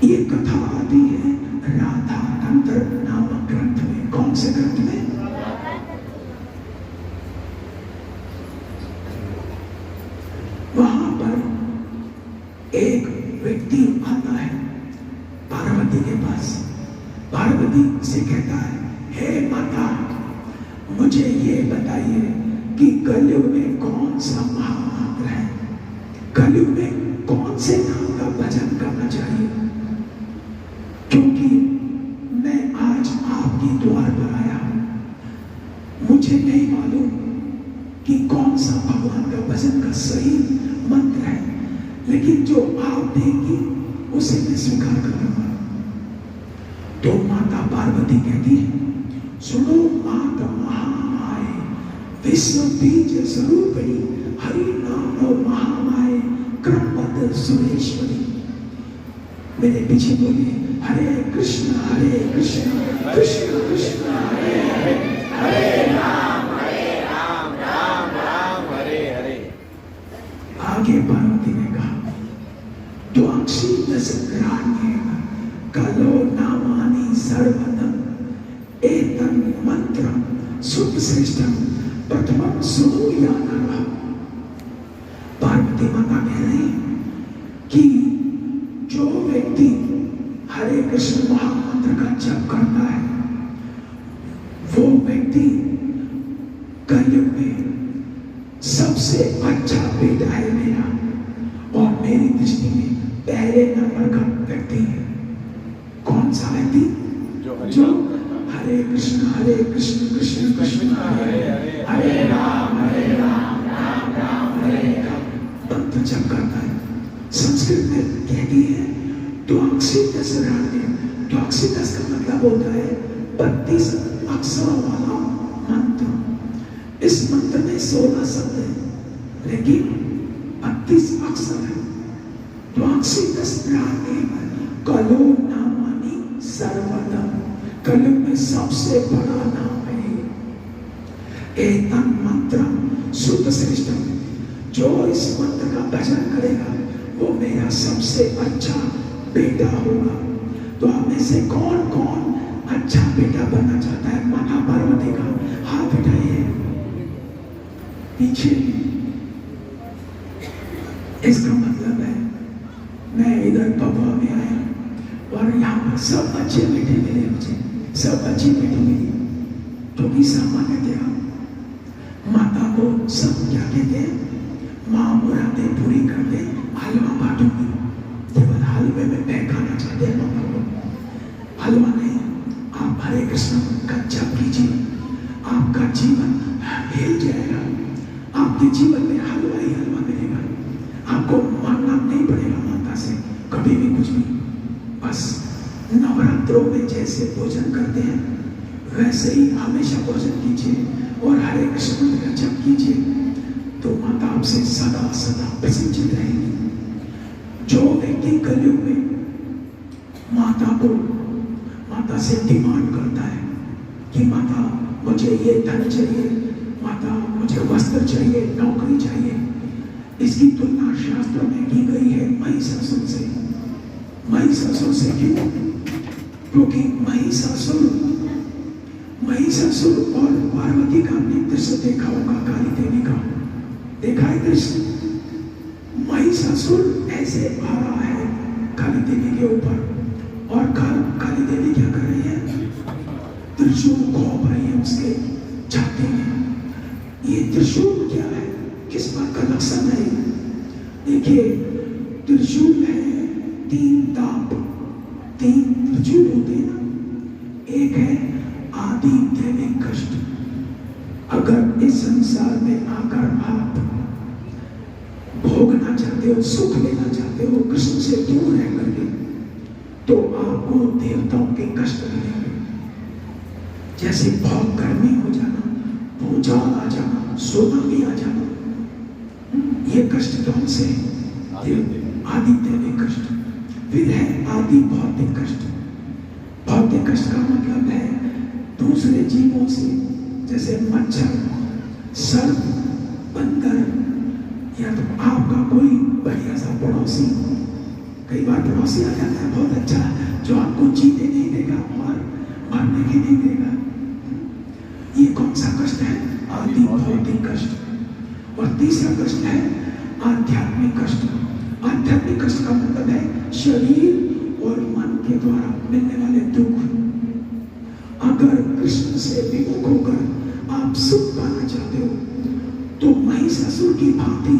ये कथा आती है राधा तंत्र नामक ग्रंथ में। कौन से ग्रंथ में? वहां पर एक व्यक्ति आता है पार्वती के पास। पार्वती से कहता है, हे माता, मुझे ये बताइए कि कलयुग में कौन सा महामंत्र है, कलयुग में कौन से नाम का भजन करना चाहिए, क्योंकि मैं आज आपके द्वार पर आया हूं। मुझे नहीं मालूम कि कौन सा भगवान का भजन का सही मंत्र है, लेकिन जो आप देंगी उसे मैं स्वीकार करूंगा। तो माता पार्वती कहती है, सुनो माता महामाए विश्व बीज स्वरूपिणी हरि नाम महामाए क्रमबद्ध सुरेश्वरी। मेरे पीछे बोलिए, हरे कृष्ण कृष्ण कृष्ण हरे हरे राम राम हरे हरे। आगे पार्वती ने कहा त्वाक्षी दशग्राण्येन कलो नामानि सर्वदं एतं मंत्रं सुतश्रेष्ठं प्रथमं शृणुयानः। पार्वती माता कह रही कि जो व्यक्ति हरे कृष्ण महामंत्र का जप करता है वो व्यक्ति कलयुग में सबसे अच्छा बेटा है मेरा, और मेरी दृष्टि में पहले नंबर का व्यक्ति है। कौन सा व्यक्ति? जो हरे कृष्ण कृष्ण कृष्ण हरे हरे, हरे राम राम राम हरे हरे मंत्र जप करता है। संस्कृत में कहती है द्वाक्षितस राण्य। द्वाक्षितस का मतलब होता है 32 अक्षरों वाला मंत्र। इस मंत्र में 16 शब्द है लेकिन 32 अक्षर है। द्वाक्षितस राण्य कलो नामानि सर्वदं, कलयुग में सबसे बड़ा नाम है एतं मंत्रं सुतश्रेष्ठं। जो इस मंत्र का भजन करेगा वो मेरा सबसे अच्छा बेटा होगा। तो आप में से कौन कौन अच्छा बेटा बनना चाहता है? माता पार्वती का हाथ उठाइए पीछे। इसका मतलब है मैं इधर पबुआ में आया और यहाँ पर सब अच्छे बेटे मिले, मुझे सब अच्छी बेटी मिली। क्योंकि सामान्यतया माता को सब क्या कहते हैं? माँ मुरादें पूरी कर दे, हलवा बांटूंगी। केवल हलवे में मैं खाना चाहते हैं माता को, हलवा नहीं। आप हरे कृष्ण का जप कीजिए, आपका जीवन हिल जाएगा। आपके जीवन में हलवा ही हलवा मिलेगा। आपको मांगना नहीं पड़ेगा माता से कभी भी कुछ भी। बस नवरात्रों में जैसे भोजन करते हैं वैसे ही हमेशा भोजन कीजिए और हरे कृष्ण का जप कीजिए, तो माता आपसे सदा सदा प्रसन्नचित रहेगी। जो व्यक्ति कलयुग में माता से डिमांड करता है कि माता मुझे ये धन चाहिए, माता मुझे वस्त्र चाहिए, नौकरी चाहिए, इसकी तुलना शास्त्रों में की गई है महिषासुर से। महिषासुर से क्यों? क्योंकि महिषासुर और पार्वती का आपने दृश्य देखा होगा, काली देवी का देखा है दृश्य। महिषासुर ऐसे आ रहा है काली देवी के ऊपर, और काली देवी क्या कर रही है? त्रिशूल घोंप रही है उसके छाती में। ये त्रिशूल क्या है? किस बात का लक्षण है? देखिए त्रिशूल है 3 दांत, 3 त्रिशूल होते हैं ना। एक है आदि दैविक कष्ट। अगर इस संसार में आकर आप भोगना चाहते हो, सुख लेना चाहते हो कृष्ण से दूर रह करके, तो आपको देवताओं के कष्ट मिलेंगे। जैसे बहुत गर्मी हो जाना, भूचाल आ जाना, सुनामी आ जाना, ये कष्ट कौन से? आदि दैविक कष्ट। फिर है आदि भौतिक कष्ट। भौतिक कष्ट का मतलब है दूसरे जीवों से, जैसे मच्छर, सर्प, बंदर, या तो आपका कोई बढ़िया सा पड़ोसी। कई बार पड़ोसी आ जाता है बहुत अच्छा, जो आपको जीने नहीं देगा और मरने के नहीं देगा। ये कौन सा कष्ट है? आदि भौतिक कष्ट। और तीसरा कष्ट है आध्यात्मिक कष्ट। आध्यात्मिक कष्ट का मतलब है शरीर और मन के द्वारा मिलने वाले दुख। अगर कृष्ण से विमुख होकर आप सुख पाना चाहते हो तो महिषासुर की भांति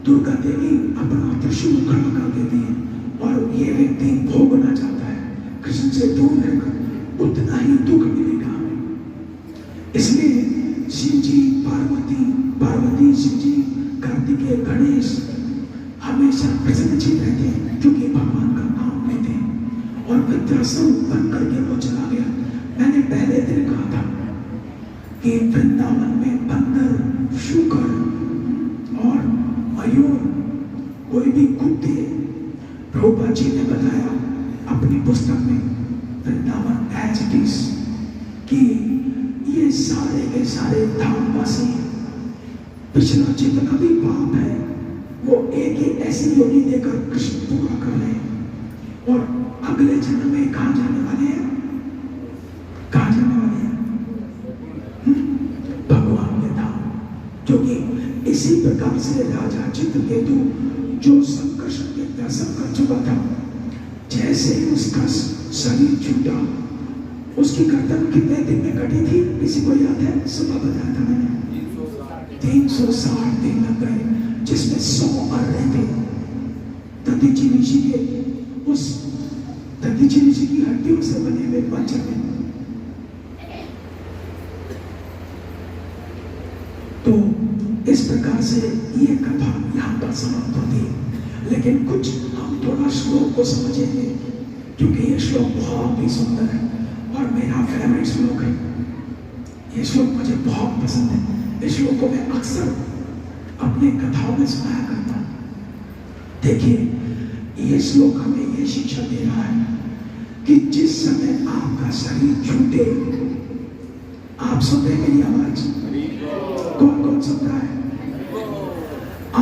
दुर्गा देवी अपना त्रिशूल खड़ा कर देती है, और ये व्यक्ति भोगना चाहता है कृष्ण से दूर रहकर, उतना ही दुख मिलेगा हमें। इसलिए शिव जी, पार्वती, शिव जी, कार्तिकेय, गणेश हमेशा प्रसन्नचित रहते हैं, क्योंकि भगवान का नाम लेते हैं। और वृत्रासुर बन करके वो चला गया। मैंने पहले दिन कहा था कि वृंदावन में बंदर, शुकर और मयूर, कोई भी कुत्ते, प्रभुपाद जी ने बताया अपनी पुस्तक में वृंदावन एज इट इज कि ये सारे के सारे धामवासी पिछला जितना भी पाप है वो एक ही ऐसी योनि देकर कृष्ण पूरा कर रहे हैं। और अगले जन्म में कहां जाने वाले हैं? कहां जाने वाले हैं? भगवान के धाम। क्योंकि इसी प्रकार से राजा चित्रकेतु जो संकर्षण के दर्शन कर चुका था, जैसे उसका शरीर छूटा, उसकी गर्दन कितने दिन में कटी थी? किसी को याद है? सुबह बताया था मैंने, 360 दिन लग गए, जिसमें 100 मर रहे थे। दधीची ऋषि के उस दधीची ऋषि की हड्डियों से बने हुए वज्र में। तो इस प्रकार से ये कथा यहाँ पर समाप्त होती है। लेकिन कुछ हम थोड़ा श्लोक को समझेंगे, क्योंकि ये श्लोक बहुत ही सुंदर है और मेरा फेवरेट श्लोक है। ये श्लोक मुझे बहुत पसंद है। इस श्लोक को मैं अक्सर अपने कथाओं में सुनाया करता हूँ। देखिए, ये श्लोक हमें ये शिक्षा दे रहा है कि जिस समय आपका शरीर छूटे, आप सुनते मेरी आवाज? कौन कौन सुनता है?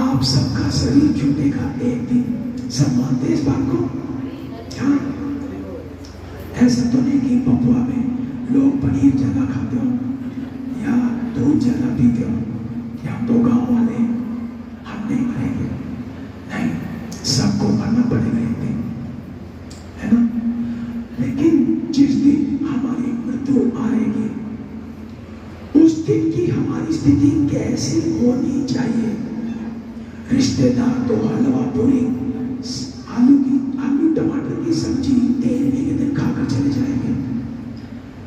आप सबका शरीर छूटेगा एक दिन। सब मानते इस बात को? हाँ, ऐसा तो नहीं कि पपुआ में लोग पनीर ज्यादा खाते हो या दूध ज्यादा पीते हो या हम तो गांव वाले हम नहीं मरेंगे। नहीं, सबको मरना पड़ेगा एक दिन, है ना? लेकिन जिस दिन हमारी मृत्यु आएगी, उस दिन की हमारी स्थिति कैसी होनी चाहिए? रिश्तेदार तो हलवा पूरी आलू टमाटर की सब्जी तेरहवीं के दिन खाकर चले जाएंगे,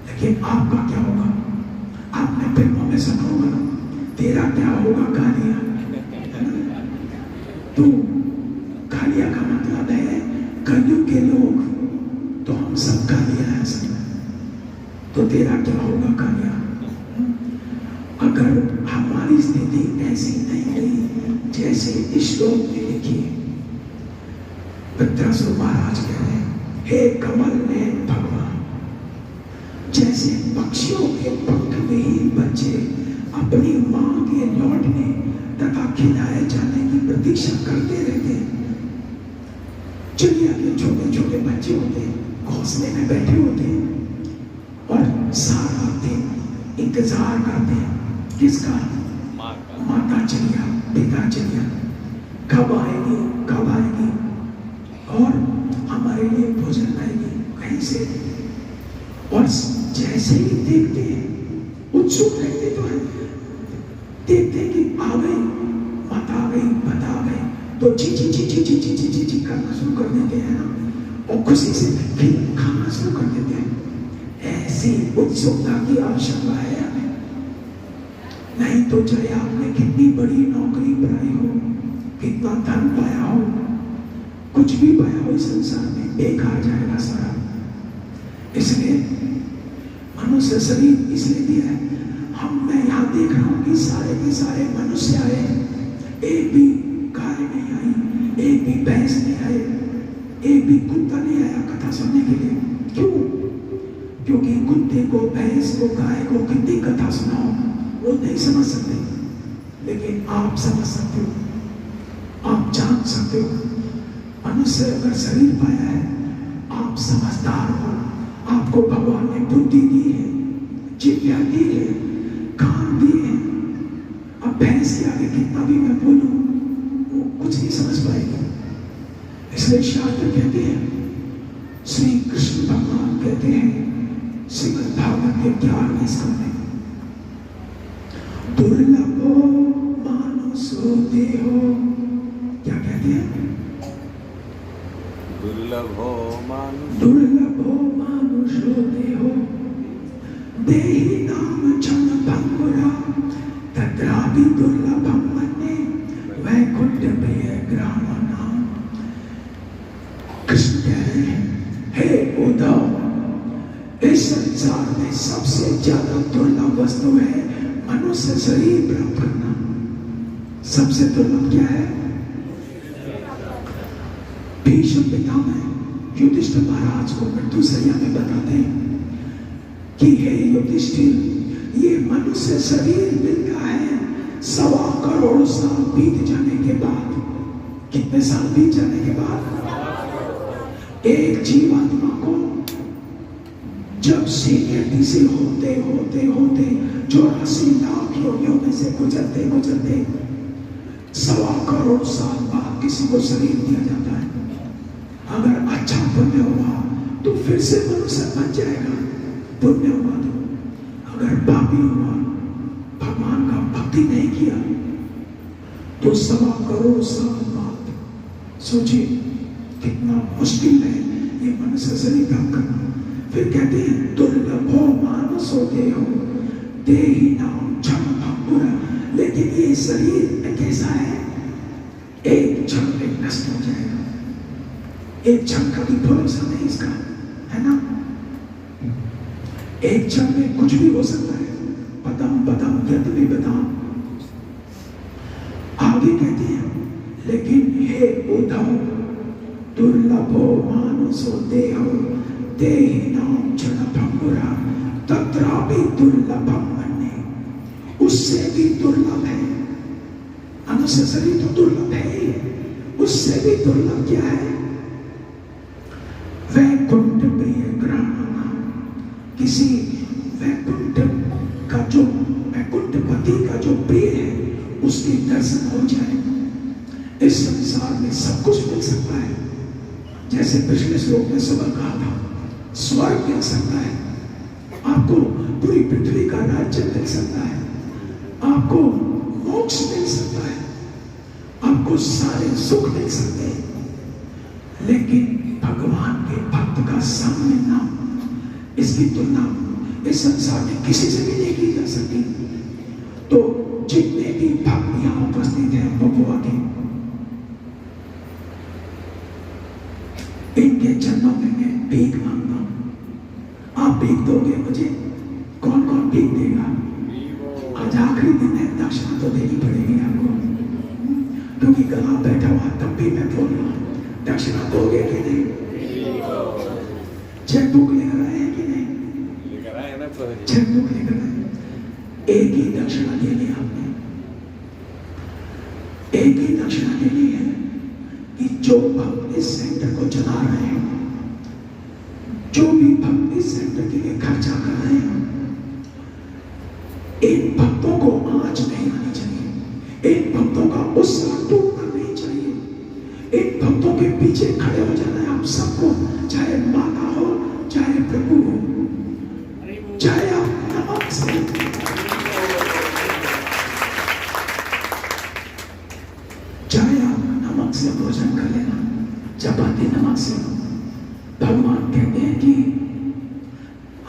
लेकिन आपका क्या होगा? आपने फिल्मों में सुना होगा ना, तेरा क्या होगा कालिया। तो कालिया का मतलब है कलयुग के लोग, तो हम सब कालिया हैं सब। तो तेरा क्या होगा कालिया? अगर हमारी स्थिति ऐसी नहीं रही जैसे इस श्लोक में लिखी, भद्रासुर महाराज कह रहे हैं, हे कमल नयन भगवान, जैसे पक्षियों के पंख विहीन बच्चे अपनी मां के लौटने तथा खिलाए जाने की प्रतीक्षा करते रहते हैं। चिड़िया के छोटे छोटे बच्चे होते हैं, घोंसले में बैठे होते हैं और सारा दिन इंतजार करते हैं। किसका? माता चिड़िया, पिता चिड़िया कब आएगी, कब आएगी और हमारे लिए भोजन लाएगी कहीं से। और जैसे ही देखते हैं, उत्सुक रहते तो है, देखते हैं कि आ गई माता, आ गई माता, आ गई, तो ची ची ची ची ची ची ची ची ची करना शुरू कर देते हैं ना, और खुशी से फिर खाना शुरू कर देते हैं। ऐसी उत्सुकता की आवश्यकता है हमें। नहीं तो चाहे आपने कितनी बड़ी नौकरी पाई हो, कितना धन पाया हो, कुछ भी पाया हो इस संसार में, बेकार जाएगा सारा। इसलिए मनुष्य शरीर इसलिए दिया है। मैं यहाँ देख रहा हूँ कि सारे के सारे मनुष्य आए, एक भी गाय नहीं आई, एक भी भैंस नहीं आए, एक भी कुत्ता नहीं आया कथा सुनने के लिए। क्यों? क्योंकि कुत्ते को, भैंस को, गाय को कितनी कथा सुनाओ, वो नहीं समझ सकते, लेकिन आप समझ सकते हो, आप जान सकते हो। मनुष्य अगर शरीर पाया है, आप समझदार हो, आपको भगवान ने बुद्धि दी है, जिज्ञा दी है, कान दिए हैं। अब भैंस के आगे कितना भी मैं बोलूं, वो कुछ नहीं समझ पाएगी। इसलिए शास्त्र कहते हैं, श्री कृष्ण भगवान कहते हैं श्रीमद् भागवत के 11वें स्कंद में, दुर्लभो मानुषो देहो, क्या कहते हैं? दुर्लभो मानुषो देहो देहि नाम क्षण भंगुरा तत्रापि दुर्लभम मन्ये वैकुंठ प्रिय ग्रामणाम। कृष्ण कह रहे हैं, हे उद्धव, इस संसार में सबसे ज्यादा दुर्लभ वस्तु है मनुष्य शरीर प्राप्त करना। सबसे दुर्लभ क्या है? भीष्म पितामह युधिष्ठिर महाराज को मृत्युशैया में बताते हैं कि हे युधिष्ठिर, ये मनुष्य शरीर मिलता है 1.25 करोड़ साल बीत जाने के बाद। कितने साल बीत जाने के बाद एक जीवात्मा को जब सीनियरिटी से होते होते होते 84 लाख योनियों में से गुजरते गुजरते 1.25 करोड़ साल बाद किसी को शरीर दिया जाता है। अगर अच्छा पुण्य हुआ तो फिर से मनुष्य बन जाएगा, पुण्य हुआ तो। अगर पापी हुआ, भगवान का भक्ति नहीं किया, तो 1.25 करोड़ साल बाद सोचिए कितना मुश्किल है ये मनुष्य शरीर प्राप्त करना। फिर कहते हैं दुर्लभो मानसो देहो देहिनाम क्षण भंगुरा। लेकिन ये शरीर कैसा है, एक क्षण में नष्ट हो जाएगा। एक क्षण का भी भरोसा नहीं इसका, है ना। एक क्षण में कुछ भी हो सकता है। पदम पदम यद भी बदाम। आगे कहते हैं लेकिन हे उद्धव दुर्लभो मानसो देहो देहिनाम क्षण भंगुरा तत्रापि दुर्लभम मन्ये। उससे भी दुर्लभ है, मनुष्य शरीर तो दुर्लभ है ही, उससे भी दुर्लभ क्या है, वैकुंठ प्रिय ग्राम। किसी वैकुंठ का जो वैकुंठपति का जो प्रिय है उसके दर्शन हो जाए। इस संसार में सब कुछ मिल सकता है, जैसे पिछले श्लोक में सुबह कहा था, स्वर्ग मिल सकता है आपको, पूरी पृथ्वी का राज्य मिल सकता है आपको, मोक्ष मिल सकता है आपको, सारे सुख मिल सकते हैं। लेकिन भगवान के भक्त का संग मिलना, इसकी तुलना इस संसार में किसी से भी नहीं की जा सकती। तो जितने भी भक्त यहां उपस्थित हैं बबुआ के, इनके चरणों में मैं भीख मांगता हूं। आप भीख दोगे मुझे? कौन कौन भीख देगा? आज आखिरी दिन है, दक्षिणा तो देनी पड़ेगी आपको, क्योंकि गला बैठा हुआ तब भी मैं बोल रहा हूं। दक्षिणा दोगे कि नहीं? चेकबुक लेकर आए हैं कि नहीं? चेकबुक लेकर आए। एक ही दक्षिणा देनी आपने, एक ही दक्षिणा देनी है कि जो भक्त इस सेंटर को चला रहे हैं, जो भी भक्त इस सेंटर के लिए खर्चा कर रहे हैं, इन भक्तों को आंच नहीं आनी चाहिए, इन भक्तों का उत्साह टूटना नहीं चाहिए। इन भक्तों के पीछे खड़े हो जाना है आप सबको, चाहे माता हो चाहे प्रभु हो, चाहे आप नमक से, चाहे आप नमक से भोजन कर लेना, चपाती नमक से। भगवान कहते हैं कि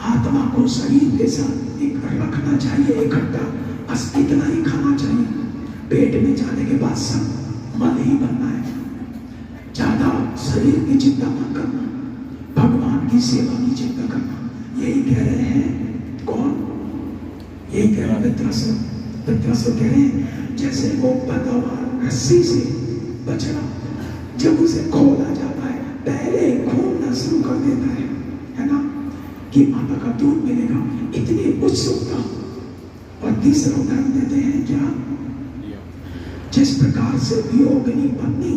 आत्मा को शरीर के साथ रखना चाहिए इकट्ठा, बस इतना ही खाना चाहिए। पेट में जाने के बाद सब मल ही बनना है। ज्यादा शरीर की चिंता मत करना, भगवान की सेवा की चिंता करना। यही कह रहे हैं कौन? यही कह रहे वृत्रासुर। वृत्रासुर कह रहे हैं जैसे वो बंधा हुआ रस्सी से बछड़ा जब उसे खोला जाता है पहले घूमना शुरू कर देता है ना, कि माता का दूध मिलेगा, इतनी उत्सुकता। और तीसरा उदाहरण देते हैं क्या, जिस प्रकार से वियोगिनी पत्नी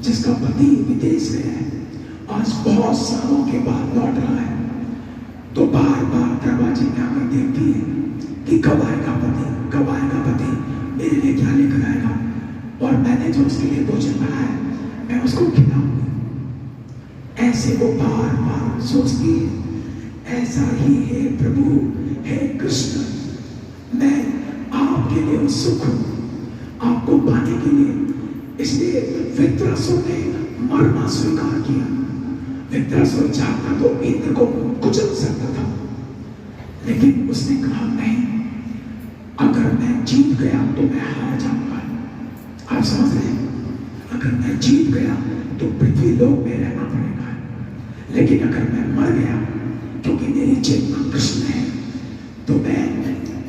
जिसका पति विदेश गया है, आज बहुत सालों के बाद लौट रहा है, तो बार बार दरवाजे में आकर देखती है कि कब आएगा पति, कब आएगा पति, मेरे लिए क्या लेकर आएगा, और मैंने जो उसके लिए भोजन बनाया मैं उसको खिलाऊंगी। ऐसे वो बार बार सोचती है। ऐसा ही है प्रभु, हे कृष्ण, मैं आपके लिए उत्सुक हूं, आपको पाने के लिए। इसलिए वृत्रासुर ने मरना स्वीकार किया। वृत्रासुर चाहता तो इंद्र को कुचल सकता था, लेकिन उसने कहा नहीं, अगर मैं जीत गया तो मैं हार जाऊंगा। आप समझ रहे हैं? अगर मैं जीत गया तो पृथ्वी लोक में रहना पड़ेगा, लेकिन अगर मैं मर गया, क्योंकि मेरी चेतना कृष्ण है, तो मैं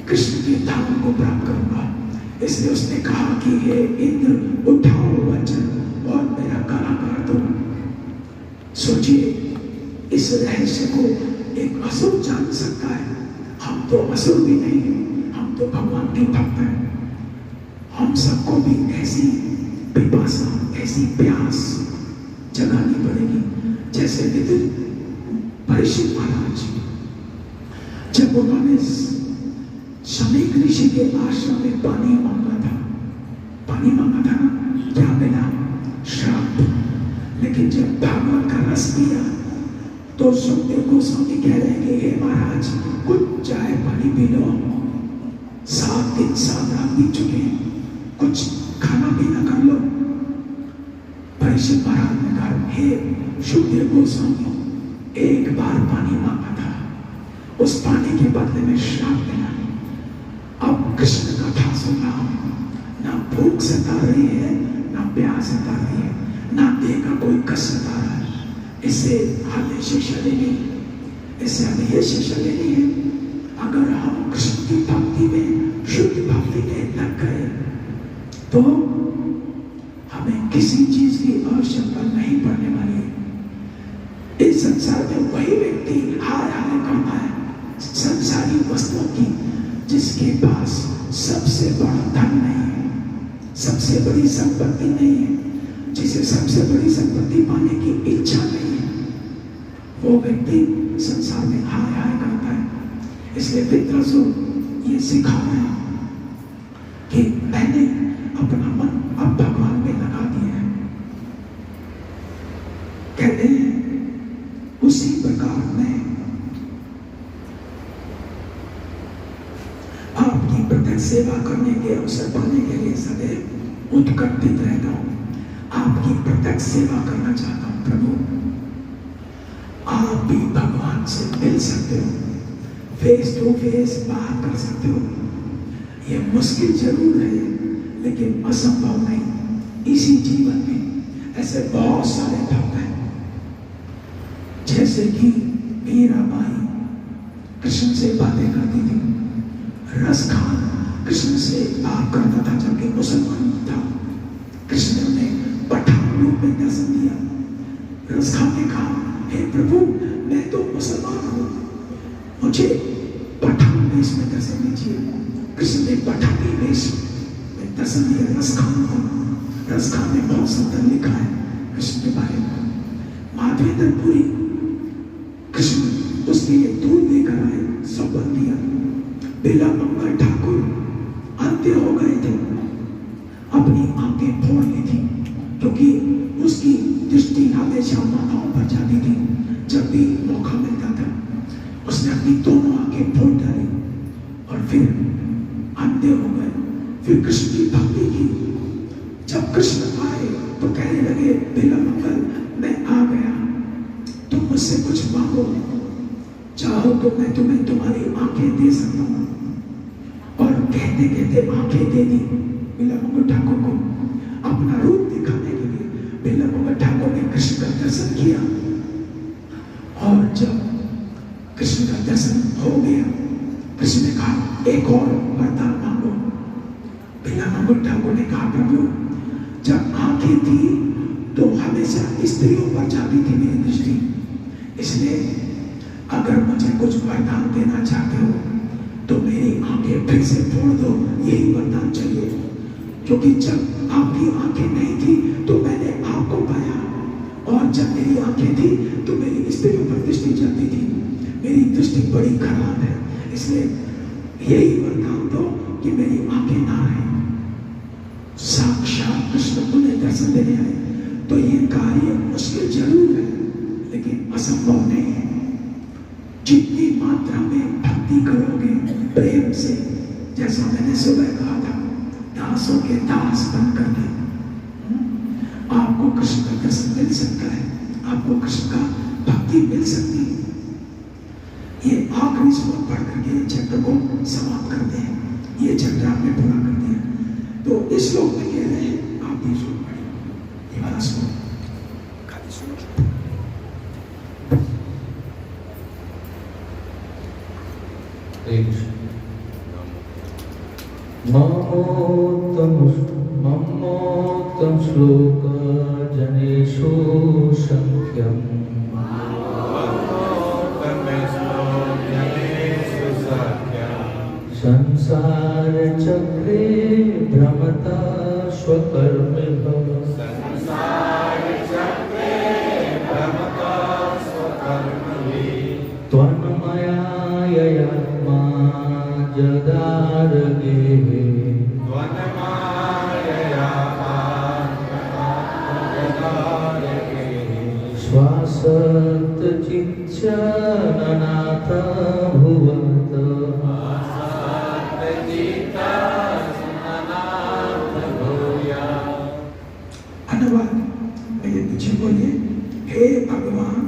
कृष्ण के धाम को प्राप्त करूंगा। इसलिए उसने कहा कि हे इंद्र, उठाओ वज्र और मेरा गला काट दो। सोचिए, इस रहस्य को एक असुर जान सकता है। हम तो असुर भी नहीं हैं, तो भगवान के भक्त हैं, हम सबको भी ऐसी पिपासा, ऐसी प्यास जगानी पड़ेगी जैसे विदुर परीक्षित महाराज जब उन्होंने शमीक ऋषि के आश्रम में पानी मांगा था ना, क्या मिला? श्राप। लेकिन जब भागवत का रस पिया तो सुखदेव गोस्वामी कह रहे हैं कि हे महाराज कुछ चाय पानी पी लो, 7 दिन 7 रात बीत चुके हैं, कुछ खाना पीना कर लो। परीक्षित महाराज ने कहा हे सुखदेव गोस्वामी, एक बार पानी मांगा था, उस पानी के बदले में श्राप मिला। अब कृष्ण कथा सुन रहा हूं, ना भूख सता रही है, ना प्यास सता रही है, ना देह का कोई कष्ट सता रहा है। इससे हमें शिक्षा लेनी, इससे हमें यह शिक्षा लेनी है, अगर हम कृष्ण की भक्ति में, शुद्ध भक्ति में लग गए तो हमें किसी चीज की आवश्यकता नहीं पड़ने वाली है। इस संसार में वही व्यक्ति हाय हाय करता है संसारी वस्तुओं की जिसके पास सबसे बड़ा धन नहीं है, सबसे बड़ी संपत्ति नहीं है, जिसे सबसे बड़ी संपत्ति पाने की इच्छा नहीं है, वो व्यक्ति संसार में हाय हाय करता है। इसलिए विद्वासु ये सिखा रहे हैं कि मैंने अपना मन अब भगवान में लगा दिया है। कहते हैं उसी प्रकार मैं आपकी प्रत्यक्ष सेवा करने के अवसर पाने के लिए सदैव उत्कंठित रहता हूं। आपकी प्रत्यक्ष सेवा करना चाहता हूं प्रभु। आप भी भगवान से मिल सकते हो, फेस टू फेस बात कर सकते हो। यह मुश्किल जरूर है लेकिन असंभव नहीं। इसी जीवन में ऐसे बहुत सारे भक्त हैं, जैसे कि मीराबाई कृष्ण से बातें करती थी, रस खान कृष्ण से बात करता था जबकि मुसलमान था। कृष्ण ने उन्हें पठान रूप में दर्शन दिया। रस खान ने कहा हे प्रभु मैं तो मुसलमान हूं, मुझे पठान वेश में दर्शन दीजिए। कृष्ण ने पठानी वेश में दर्शन दिया रस खान को। रस खान ने बहुत सुंदर लिखा है कृष्ण के बारे में। माधवेंद्रपुरी कृष्ण उसके लिए दूध लेकर आए, सौगंध दिया। बेला मंगल ठाकुर अंत्य हो गए थे, अपनी आंखें फोड़ ली थी क्योंकि उसकी दृष्टि हमेशा माताओं पर जाती थी। जब भी मौका मिलता था उसने अपनी दोनों आंखें फोड़ डाली और फिर अंधे हो गए। फिर कृष्ण की भक्ति की। जब कृष्ण आए तो कहने लगे बेला मंगल मैं आ गया, तुम मुझसे कुछ मांगो, चाहो तो मैं तुम्हें तुम्हारी आंखें दे सकता हूं। और कहते कहते आंखें दे दी बेला मंगल ठाकुर को अपना रूप दिखाने के लिए। बेला मंगल ठाकुर ने कृष्ण का दर्शन किया और जब कृष्ण का दर्शन हो गया कृष्ण ने कहा एक और वरदान मांगो। बेला मंगल ठाकुर ने कहा प्रभु जब आंखें थी तो हमेशा स्त्रियों पर जाती थी मेरी दृष्टि, इसलिए अगर मुझे कुछ वरदान देना चाहते हो तो मेरी आंखें फिर से फोड़ दो, यही वरदान चाहिए। क्योंकि जब आपकी आंखें नहीं थी तो मैंने आपको पाया, और जब मेरी आंखें थी तो मेरी स्त्रियों पर दृष्टि जाती थी। मेरी दृष्टि बड़ी खराब है, इसलिए यही वरदान दो कि मेरी आंखें ना आए। साक्षात कृष्ण उन्हें दर्शन देने आए। तो ये कार्य मुश्किल जरूर है लेकिन असंभव नहीं है। जितनी मात्रा में भक्ति करोगे प्रेम से, जैसा मैंने सुबह कहा था, दासों के दास बन करके आपको कृष्ण का दर्शन मिल सकता है, आपको कृष्ण का भक्ति मिल सकती है। ये आखिरी श्लोक पढ़ करके चैप्टर को समाप्त करते हैं। ये चैप्टर आपने पूरा कर दिया। तो इस श्लोक में कह रहे हैं आप भी श्लोक पढ़िए, ये वाला श्लोक खाली श्लोक। ममोत्तम श्लोक जनेषु संख्यम् संसार चक्रे भ्रमता स्वकर्मभव त्वन्मयायया जदारगे श्वासचिच्चननाथ भुवत अनुवाद मेरे पीछे बोलिए। हे भगवान,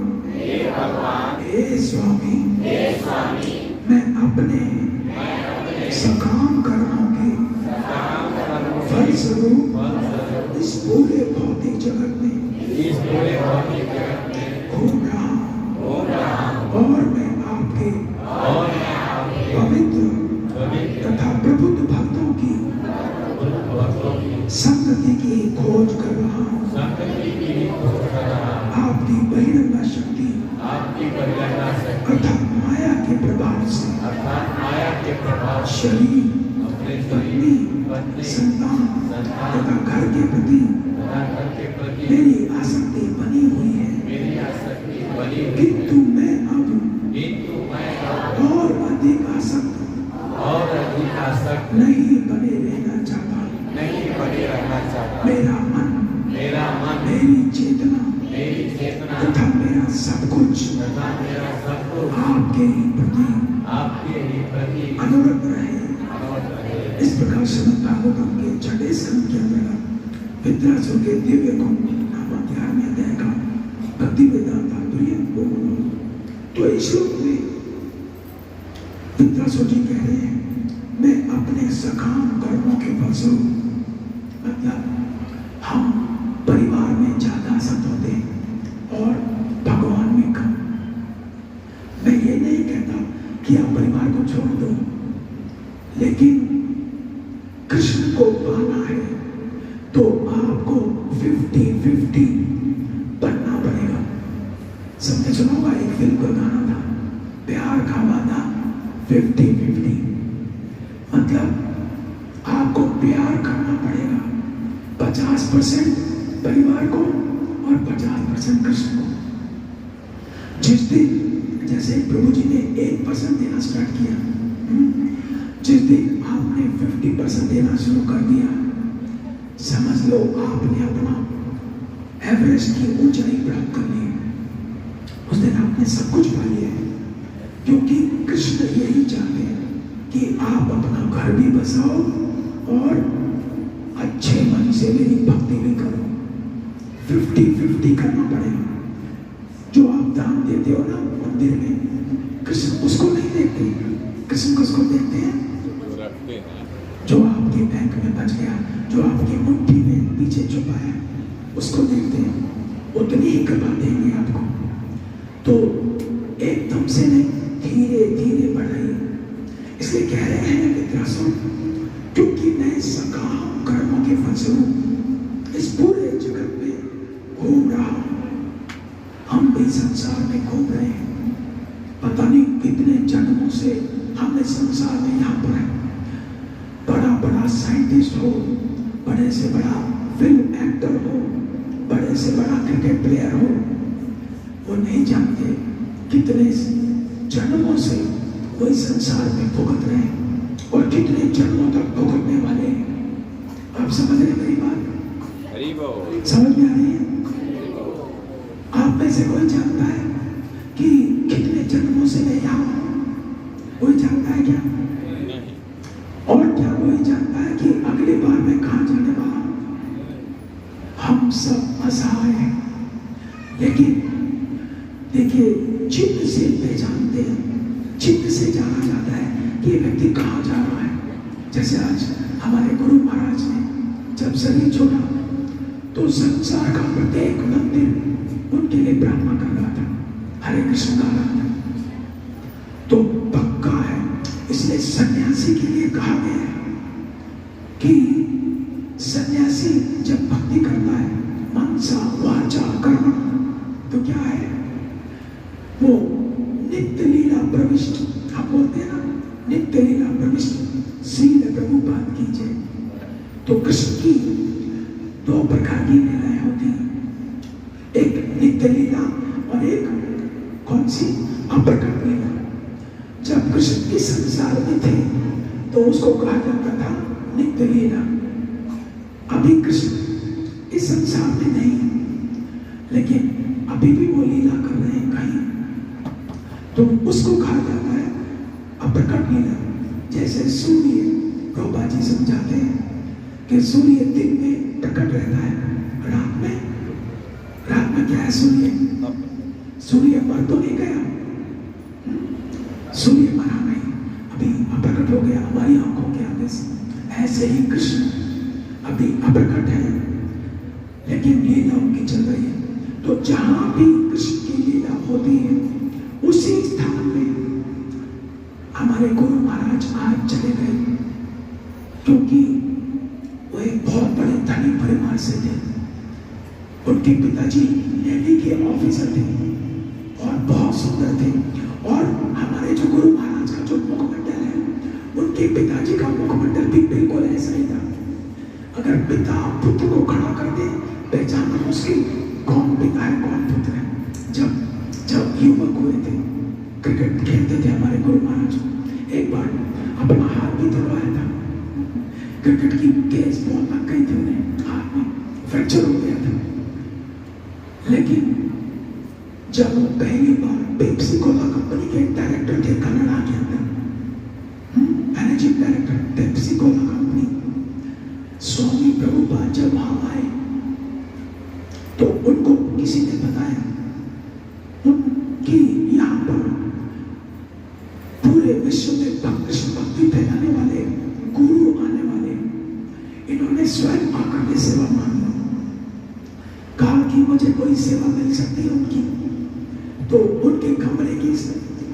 हे स्वामी, मैं अपने सकाम कर्मों के फलस्वरूप इस पूरे भौतिक जगत में घूम रहा हूं और मैं आपके पवित्र तथा प्रबुद्ध भक्तों की संगति की खोज कर रहा हूं। आपकी बहिरंगा शक्ति अर्थात माया के प्रभाव से शरीर, पत्नी, संतान तथा घर के प्रति मेरी आसक्ति बनी हुई है, किंतु मैं अब और अधिक आसक्त नहीं बने रहना चाहता। मेरा मन, मेरी चेतना तथा मेरा सब कुछ आपके ही प्रति अनुरक्त रहे। इस प्रकार श्रीमद् भागवतम के 6वें स्कंद के अंदर विद्यासुर के दिव्य गुण नामक 11वें अध्याय का भक्ति वेदांत तात्पर्य तो इस श्लोक में विद्यासुर जी कह रहे हैं, मैं अपने सकाम कर्मों के फलस्वरूप, मतलब हम परिवार में ज्यादा आसक्त होते हैं और भगवान में कम। मैं ये नहीं कहता कि आप परिवार को छोड़ दो, लेकिन कृष्ण को पाना है तो आपको 50-50 बनना पड़ेगा। सबने सुना होगा, एक फिल्म का गाना था, प्यार का वादा 50-50, मतलब आपको प्यार करना पड़ेगा 50% परिवार को और 50% कृष्ण को। जिस दिन जैसे प्रभु जी ने 1% देना स्टार्ट किया, जिस दिन आपने 50% देना शुरू कर दिया, समझ लो आपने अपना एवरेस्ट की ऊंचाई प्राप्त कर ली। उस दिन आपने सब कुछ पा लिया है, क्योंकि कृष्ण यही चाहते हैं कि आप अपना घर भी बसाओ और अच्छे मन से मेरी भक्ति भी करो। 50-50 करना पड़ेगा। जो आप दान देते हो ना मंदिर में, कृष्ण उसको नहीं देखते, कृष्ण किसको देखते हैं? जो आपके बैंक में बच गया, जो आपकी मुट्ठी में पीछे छुपा है, उसको देखते हैं। उतनी ही कृपा देंगे आपको। तो एकदम से नहीं, धीरे धीरे बढ़ाइए। इसलिए कह रहे हैं विद्यासुर, क्योंकि मैं सकाम कर्मों के फलस्वरूप इस पूरे जगत में घूम रहा हूं। हम भी संसार में घूम रहे हैं, पता नहीं कितने जन्मों से हम इस संसार में यहाँ पर है। बड़ा साइंटिस्ट हो, बड़े से बड़ा फिल्म एक्टर हो, बड़े से बड़ा क्रिकेट प्लेयर हो, वो नहीं जानते कितने जन्मों से वो इस संसार में भुगत रहे हैं और कितने जन्मों तक भुगतने वाले हैं। आप समझ रहे मेरी बात? समझ में आ रही है? आप में से कोई जानता है कि कितने जन्मों से मैं यहाँ हूं? कोई जानता है क्या? और क्या कोई जानता है कि अगली बार मैं कहां जाने वाला हूं? हम सब असहाय हैं, लेकिन देखिए चित्त से पहचानते हैं, चित्त से जाना जाता है कि ये व्यक्ति कहां जा रहा है। जैसे आज हमारे गुरु महाराज ने जब शरीर छोड़ा तो संसार का प्रत्येक मंदिर उनके लिए प्रार्थना कर रहा था, हरे कृष्ण का रहा था। तो पक्का है, इसलिए सन्यासी के लिए कहा गया है कि सन्यासी जब भक्ति करता है मनसा वाचा कर्म, तो क्या है वो नित्य लीला प्रविष्ट। हम बोलते हैं ना, नित्य लीला प्रविष्ट। श्रील प्रभुपाद बात कीजिए तो कृष्ण की दो प्रकार की लीलाएं होती हैं, एक नित्य लीला और एक कौन सी अप्रकट लीला। जब कृष्ण इस संसार में थे तो उसको कहा जाता था नित्य लीला। अभी कृष्ण इस संसार में नहीं, लेकिन अभी भी वो लीला कर रहे हैं कहीं, तो उसको कहा जाता है अप्रकट लीला। जैसे सूर्य, प्रभुपाद जी समझाते हैं कि सूर्य दिन में प्रकट रहता है, रात में क्या है? सूर्य मर तो नहीं गया, सूर्य मरा नहीं, अभी अप्रकट हो गया हमारी आंखों के आगे से। ऐसे ही कृष्ण अभी अप्रकट है, लेकिन लीला उनकी चल रही है। तो जहां भी कृष्ण की लीला होती है उसी स्थान में हमारे गुरु महाराज आज चले गए, क्योंकि वो एक बहुत बड़े धनी परिवार से थे। उनके पिताजी नेवी के ऑफिसर थे और बहुत सुंदर थे। और हमारे जो गुरु महाराज का जो मुखमंडल है, उनके पिताजी का मुखमंडल भी बिल्कुल ऐसा ही था। अगर पिता पुत्र को खड़ा कर दे, पहचानना मुश्किल कौन पिता है कौन पुत्र है। जब युवक हुए थे, क्रिकेट खेलते थे हमारे गुरु महाराज, एक बार अपना हाथ भी तोड़वाया था। क्रिकेट की तेज बॉल लग गई थी उन्हें, हाथ में फ्रैक्चर हो गया था। लेकिन जब वो पहली बार पेप्सी कोला कंपनी के डायरेक्टर थे कनाडा के अंदर, managing director Pepsi Cola company, Swami Prabhupada जब वहां आए तो उनको किसी ने बताया कि यहाँ पर पूरे विश्व में कृष्ण भक्ति फैलाने वाले गुरु आने वाले, इन्होंने स्वयं आकर के सेवा मांगी। कहा कि मुझे कोई सेवा मिल सकती है उनकी, तो उनके कमरे की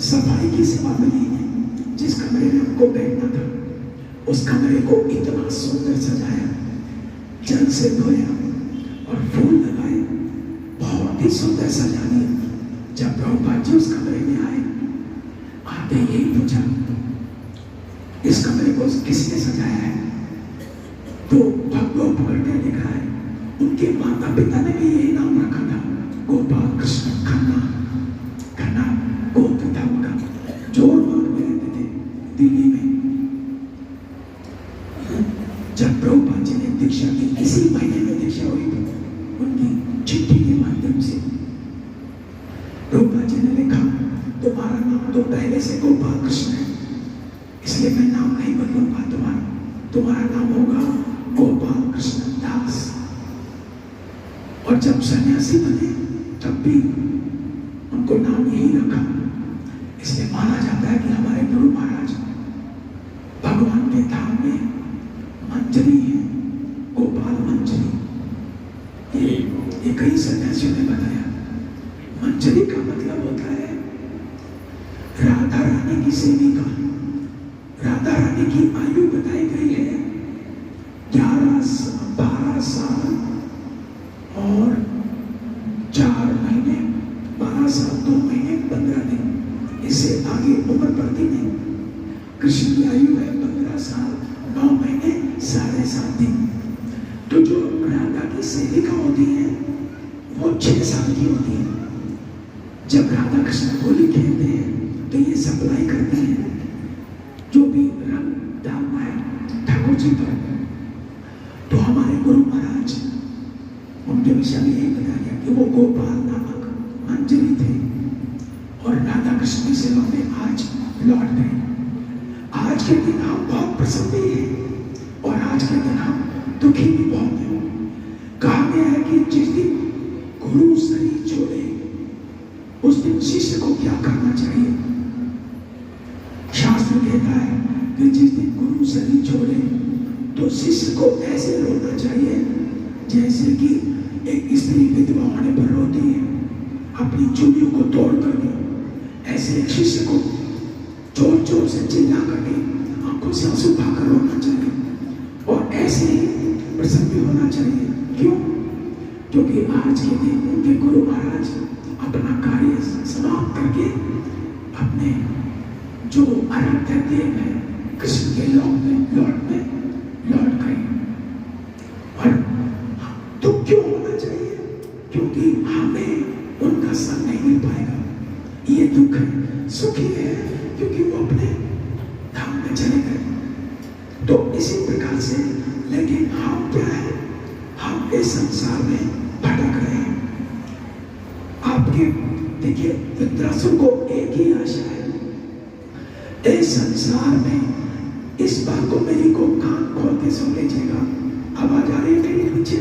सफाई की सेवा मिली है। जिस कमरे में उनको बैठना था, उस कमरे को इतना सुंदर सजाया, जल से धोया और फूल लगाए, बहुत ही सुंदर सजा दिया। जब प्रभुपाद जी उस कमरे में आए, आते यही पूछा इस कमरे को किसने सजाया है, तो भगवान पकड़ के लिखा है उनके माता पिता ने भी यही नाम रखा था, गोपाल कृष्ण खन्ना। खन्ना गोत्र था उनका, जोरबाग में रहते थे दिल्ली में। जब प्रभुपाद जी ने दीक्षा की, इसी महीने में दीक्षा हुई थी उनकी चिट्ठी के माध्यम से। प्रभुपाद जी ने लिखा तुम्हारा नाम तो पहले से गोपाल कृष्ण है, इसलिए मैं नाम नहीं बदलूंगा, तुम्हारा नाम होगा गोपाल कृष्ण दास। और जब सन्यासी बने तब भी उनको नाम यही रखा। इसलिए माना जाता है कि हमारे गुरु महाराज भगवान के धाम में मंजरी है, गोपाल मंजरी। ये कई सन्यासियों ने बताया। मंजरी का मतलब होता है राधा रानी की सेविका। राधा रानी की आयु बताई गई है 12 साल और 4 महीने, 12 साल 2 महीने 15 दिन। इससे आगे उम्र बढ़ती नहीं। कृष्ण की आयु है 15 साल 9 महीने 7.5 दिन। तो जो राधा की सेविका होती है वो 6 साल की होती है। जब राधा कृष्ण होली खेलते हैं तो ये सप्लाई करते हैं जो भी रंग डालना है ठाकुर जी पर। तो हमारे गुरु महाराज उनके विषय में यही बता गया कि वो गोपाल नामक मंजरी थे और राधा कृष्ण की सेवा में आज लौट गए। आज के दिन हम बहुत प्रसन्न भी हैं और आज के दिन हम दुखी भी बहुत हैं। कहा गया है कि जिस दिन गुरु शरीर छोड़े उस दिन शिष्य को क्या करना चाहिए। शास्त्र कहता है कि जिस दिन गुरु शरीर छोड़े तो शिष्य को ऐसे रोना चाहिए जैसे कि एक स्त्री विधवा होने पर रोती है, अपनी चूड़ियों को तोड़ करके। ऐसे एक शिष्य को जोर जोर से चिल्ला करके आंखों से आंसू बहाकर रोना चाहिए और ऐसे ही प्रसन्न भी होना चाहिए। क्यों? क्योंकि आज के दिन उनके गुरु महाराज अपना कार्य समाप्त करके अपने जो आराध्य देव है कृष्ण के लौट में ये दुख है, सुखी है क्योंकि वो अपने धाम में चले गए। तो इसी प्रकार से, लेकिन हम क्या है, हम इस संसार में भटक रहे हैं। आपके देखिए, विद्रासु को एक ही आशा है, इस संसार में इस बात को मेरी को कान खोल के सुन लीजिएगा। आवाज आ रही है मेरे पीछे?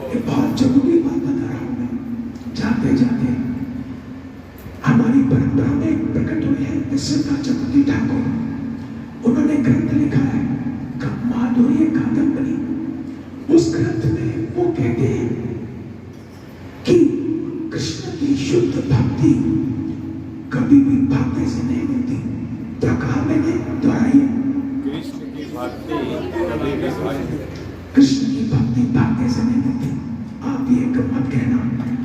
ये बहुत जरूरी बात बता रहा हूं मैं। जाते जाते हमारी परंपरा में प्रकट हुए हैं विश्वनाथ चक्रवर्ती ठाकुर। उन्होंने ग्रंथ लिखा है माधुर्य कादंबरी। उस ग्रंथ में वो कहते हैं कि कृष्ण की शुद्ध भक्ति कभी भी भाग्य से नहीं मिलती। क्या कहा मैंने? दोहराइए। कृष्ण की भक्ति कभी भी कृष्ण की भक्ति भाग्य से नहीं मिलती। आप ये मत कहना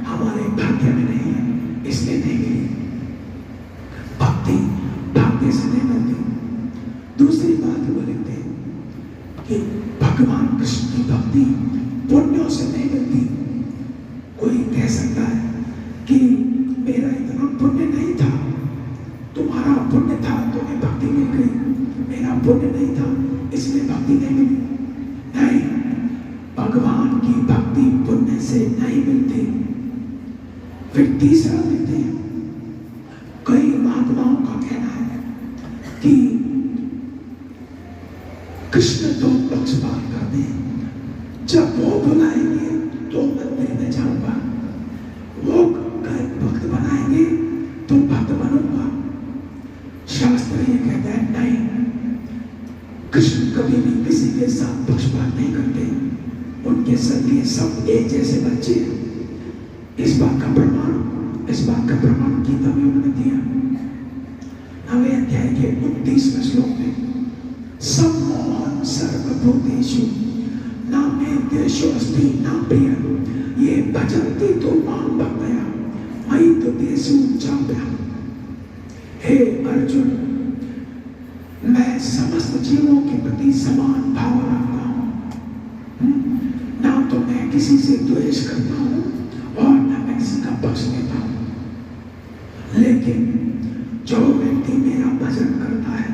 हमारे भाग्य में नहीं है इसलिए नहीं मिली। भक्ति भाग्य से नहीं मिलती। दूसरी बात वो लिखते हैं कि भगवान कृष्ण की भक्ति पुण्यों से नहीं मिलती। कोई कह सकता है कि मेरा इतना पुण्य नहीं था, तुम्हारा पुण्य था तुम्हें भक्ति मिल गई, मेरा पुण्य नहीं था इसलिए भक्ति नहीं मिली। नहीं, भगवान की भक्ति पुण्य से नहीं मिलती। फिर तीसरा लिखते हैं, कई महात्माओं का कहना है कि कृष्ण तो पक्षपात करते हैं। जब वो बुलाएंगे तो मंदिर में जाऊंगा, वो भक्त बनाएंगे तो भक्त बनूंगा। शास्त्र ये कहता है नहीं, कृष्ण कभी भी किसी के साथ पक्षपात नहीं करते। उनके सबके सब एक जैसे बच्चे हैं। इस बात का प्रमाण गीता में उन्होंने दिया। 9वें अध्याय के 29वें श्लोक में, सम्मोहन सर्वभूतेषु न मे द्वेषो अस्ति न प्रिय ये भजन्ति तो मां भक्तया मयि तो तेषु चाप्यहम्। हे अर्जुन, मैं समस्त जीवों के प्रति समान भाव रखता हूं। ना तो मैं किसी से द्वेष करता हूं और न मैं किसी का पक्ष लेता हूं। लेकिन जो व्यक्ति मेरा भजन करता है,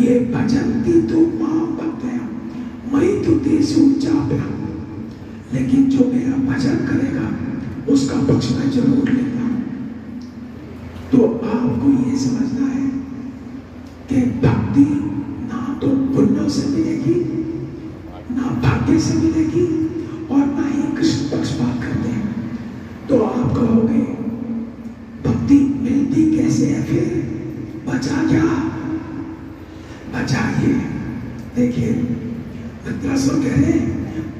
ये भजन्ति तो मां भक्तया मयि तो तेषु चाप्यहम्। लेकिन जो मेरा भजन करेगा उसका पक्ष मैं जरूर लेता हूं। तो आपको ये समझना है कि भक्ति ना तो पुण्यों से मिलेगी, ना भाग्य से मिलेगी और ना ही कृष्ण पक्षपात करते हैं। तो आप कहोगे भक्ति मिलती कैसे है? फिर बचा क्या? बचाइए। देखिए, विद्रासु कह रहे हैं,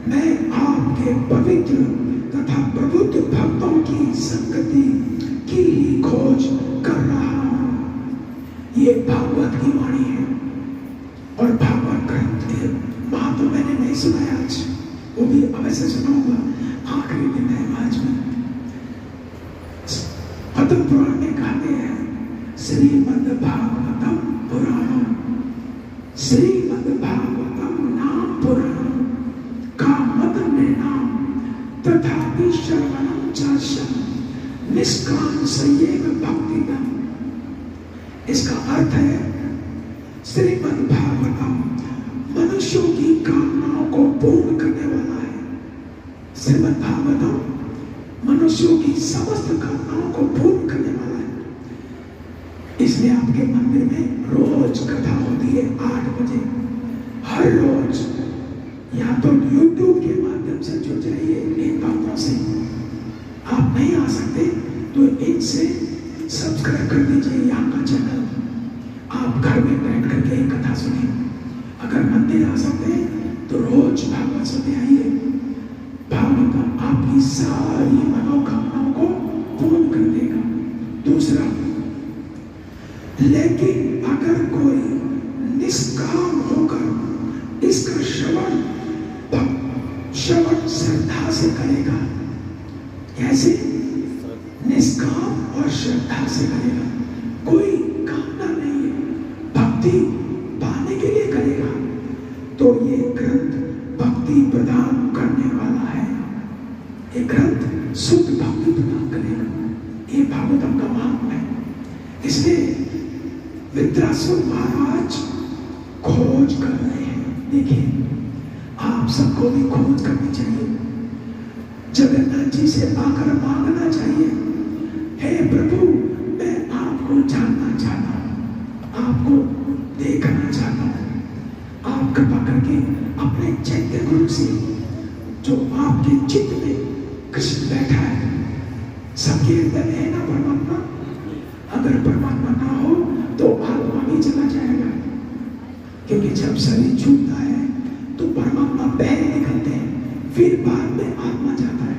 मैं आपके पवित्र तथा प्रबुद्ध भक्तों की संगति की ही खोज कर रहा हूं। ये भागवत की वाणी है और भागवत ग्रंथ के महत्व मैंने नहीं सुनाया आज, वो भी अवश्य सुनाऊंगा आखिरी दिन है आज में। पद्म पुराण में कहते हैं, श्रीमद् भागवतम पुराणम, श्रीमद् भागवतम नाम पुराणम का मत निर्णाम तथापि श्रवणम चार्षम निष्काम संयेव भक्तिदम। इसका अर्थ है, श्रीमद् भागवतम मनुष्यों की कामनाओं को पूर्ण करने वाला है। श्रीमद् भागवतम मनुष्यों की समस्त कामनाओं को पूर्ण करने वाला है। इसलिए आपके मंदिर में रोज कथा होती है 8 बजे, हर रोज। या तो YouTube के माध्यम से जुड़ जाइए इन बातों से। आप नहीं आ सकते तो इनसे सब्सक्राइब कर दीजिए यहाँ का चैनल। आप घर में बैठ करके कथा सुनिए। अगर मंदिर आ सकते हैं तो रोज भागवत सुनते आइए। भागवत आपकी सारी मनोकामनाओं को पूर्ण कर देगा। दूसरा, लेकिन अगर कोई निष्काम होकर इसका श्रवण श्रद्धा से करेगा, कैसे? निष्काम और श्रद्धा से करेगा, कोई कामना नहीं है, भक्ति पाने के लिए करेगा, तो ये ग्रंथ भक्ति प्रदान करने वाला है। ये ग्रंथ शुद्ध भक्ति प्रदान करेगा। ये भागवतम का महात्मा है। इसलिए विद्यासुर महाराज खोज कर रहे हैं। देखिए, आप सबको भी खोज करनी चाहिए, जगन्नाथ जी से आकर मांगना चाहिए, हे प्रभु मैं आपको जानना चाहता हूँ, आपको देखना चाहता हूँ। आप कृपा करके अपने चैत्य गुरु से, जो आपके चित्त में कृष्ण बैठा है, सबके अंदर है ना परमात्मा, अगर परमात्मा ना हो तो आत्मा भी चला जाएगा, क्योंकि जब शरीर छूटता है तो परमात्मा बाहर निकलते हैं, फिर बाद में आत्मा जाता है।